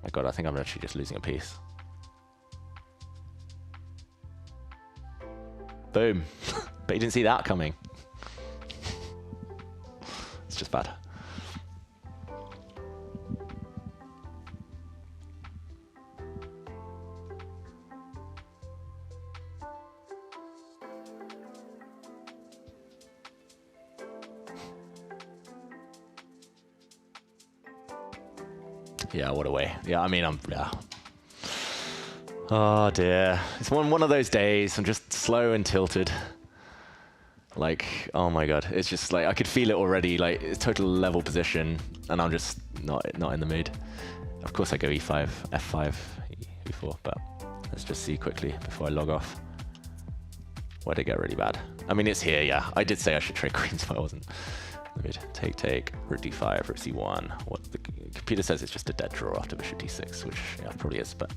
My god, I think I'm actually just losing a piece. Boom. But you didn't see that coming. It's just bad. Yeah, what a way. Yeah, I mean, yeah. Oh dear. It's one of those days. I'm just slow and tilted. Like, oh my god. It's just like, I could feel it already. Like, it's total level position, and I'm just not in the mood. Of course I go e5, f5, e4, but let's just see quickly before I log off. Where'd it get really bad? I mean, it's here, yeah. I did say I should trade queens, but I wasn't. Take, rook d5, rook c1. What the computer says it's just a dead draw after bishop d6, which yeah, probably is. But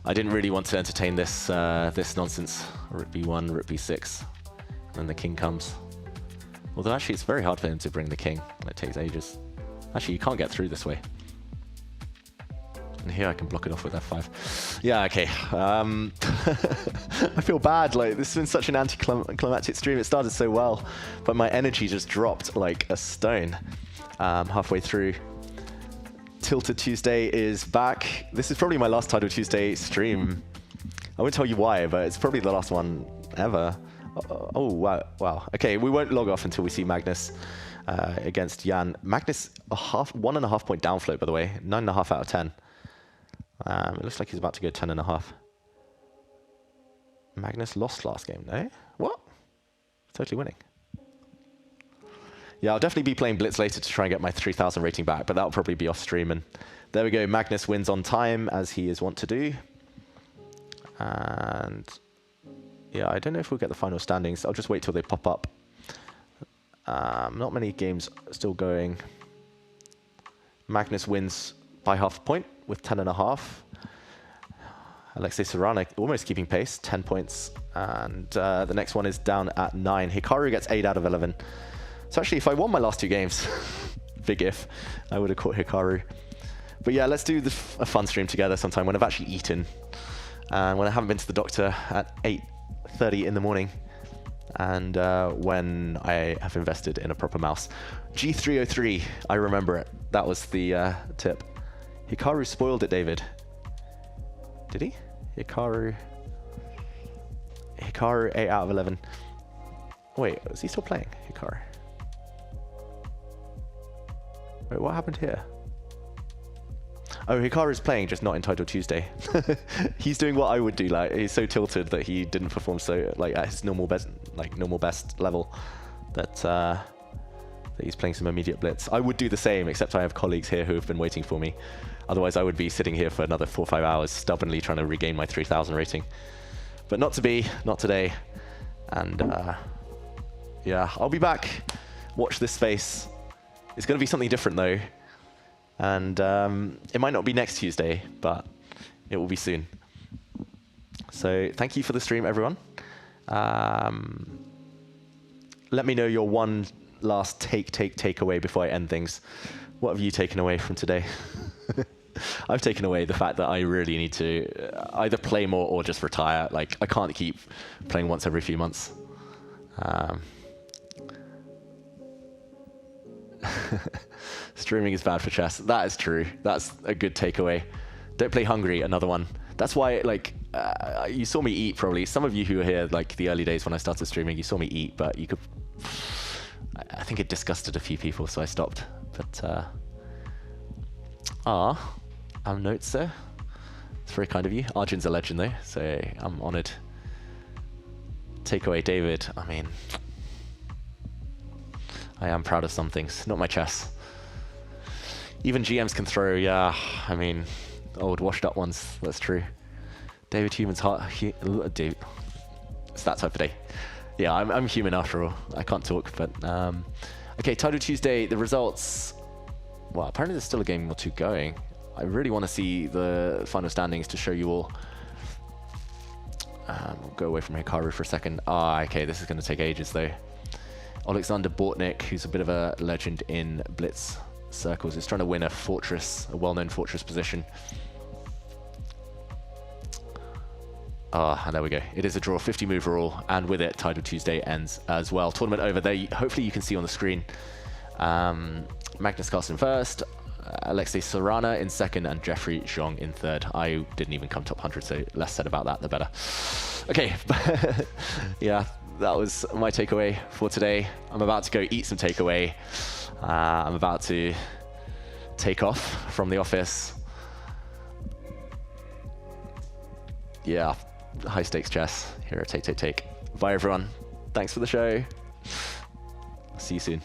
I didn't really want to entertain this this nonsense. Rook b1, rook b6, and then the king comes. Although actually, it's very hard for him to bring the king. It takes ages. Actually, you can't get through this way. And here I can block it off with f5. Yeah, okay. I feel bad. Like, this has been such an anticlimactic stream. It started so well, but my energy just dropped like a stone halfway through. Tilted Tuesday is back. This is probably my last Title Tuesday stream. I won't tell you why, but it's probably the last one ever. Oh, wow. Wow. Okay, we won't log off until we see Magnus against Jan. Magnus, 1.5 point down float, by the way. 9.5 out of 10. It looks like he's about to go 10.5. Magnus lost last game, no? What? Totally winning. Yeah, I'll definitely be playing Blitz later to try and get my 3,000 rating back, but that'll probably be off stream. And there we go. Magnus wins on time, as he is wont to do. And yeah, I don't know if we'll get the final standings. I'll just wait till they pop up. Not many games still going. Magnus wins by half a point with 10.5. Alexei Serrano almost keeping pace, 10 points. And the next one is down at 9. Hikaru gets 8 out of 11. So actually, if I won my last 2 games, big if, I would have caught Hikaru. But yeah, let's do a fun stream together sometime when I've actually eaten. And when I haven't been to the doctor at 8:30 in the morning. And when I have invested in a proper mouse. G303, I remember it. That was the tip. Hikaru spoiled it, David. Did he? Hikaru 8 out of 11. Wait, is he still playing, Hikaru? Wait, what happened here? Oh, Hikaru's playing, just not in Title Tuesday. He's doing what I would do. Like, he's so tilted that he didn't perform so like at his normal best level. That he's playing some immediate blitz. I would do the same, except I have colleagues here who have been waiting for me. Otherwise, I would be sitting here for another 4 or 5 hours, stubbornly trying to regain my 3,000 rating. But not to be, not today. And yeah, I'll be back. Watch this space. It's going to be something different though. And it might not be next Tuesday, but it will be soon. So thank you for the stream, everyone. Let me know your one last takeaway before I end things. What have you taken away from today? I've taken away the fact that I really need to either play more or just retire. Like, I can't keep playing once every few months. Streaming is bad for chess. That is true. That's a good takeaway. Don't play hungry, another one. That's why, like, you saw me eat probably. Some of you who were here, like, the early days when I started streaming, you saw me eat, but you could... I think it disgusted a few people, so I stopped. But, I'm notes, sir. It's very kind of you. Arjun's a legend, though, so I'm honored. Takeaway, David. I mean... I am proud of some things, not my chess. Even GMs can throw, yeah, I mean, old washed up ones, that's true. David Human's heart, David, it's that type of day. Yeah, I'm human after all, I can't talk, but, okay, Title Tuesday, the results, well, apparently there's still a game or two going. I really want to see the final standings to show you all. We'll go away from Hikaru for a second. Okay, this is going to take ages though. Alexander Bortnik, who's a bit of a legend in Blitz circles, is trying to win a fortress, a well-known fortress position. And there we go. It is a draw, 50 move rule, and with it, Title Tuesday ends as well. Tournament over there. Hopefully you can see on the screen. Magnus Carlsen first, Alexei Sorana in second, and Jeffrey Zhong in third. I didn't even come top 100, so less said about that, the better. Okay, yeah. That was my takeaway for today. I'm about to go eat some takeaway. I'm about to take off from the office. Yeah, high stakes chess here at Take. Bye everyone. Thanks for the show. See you soon.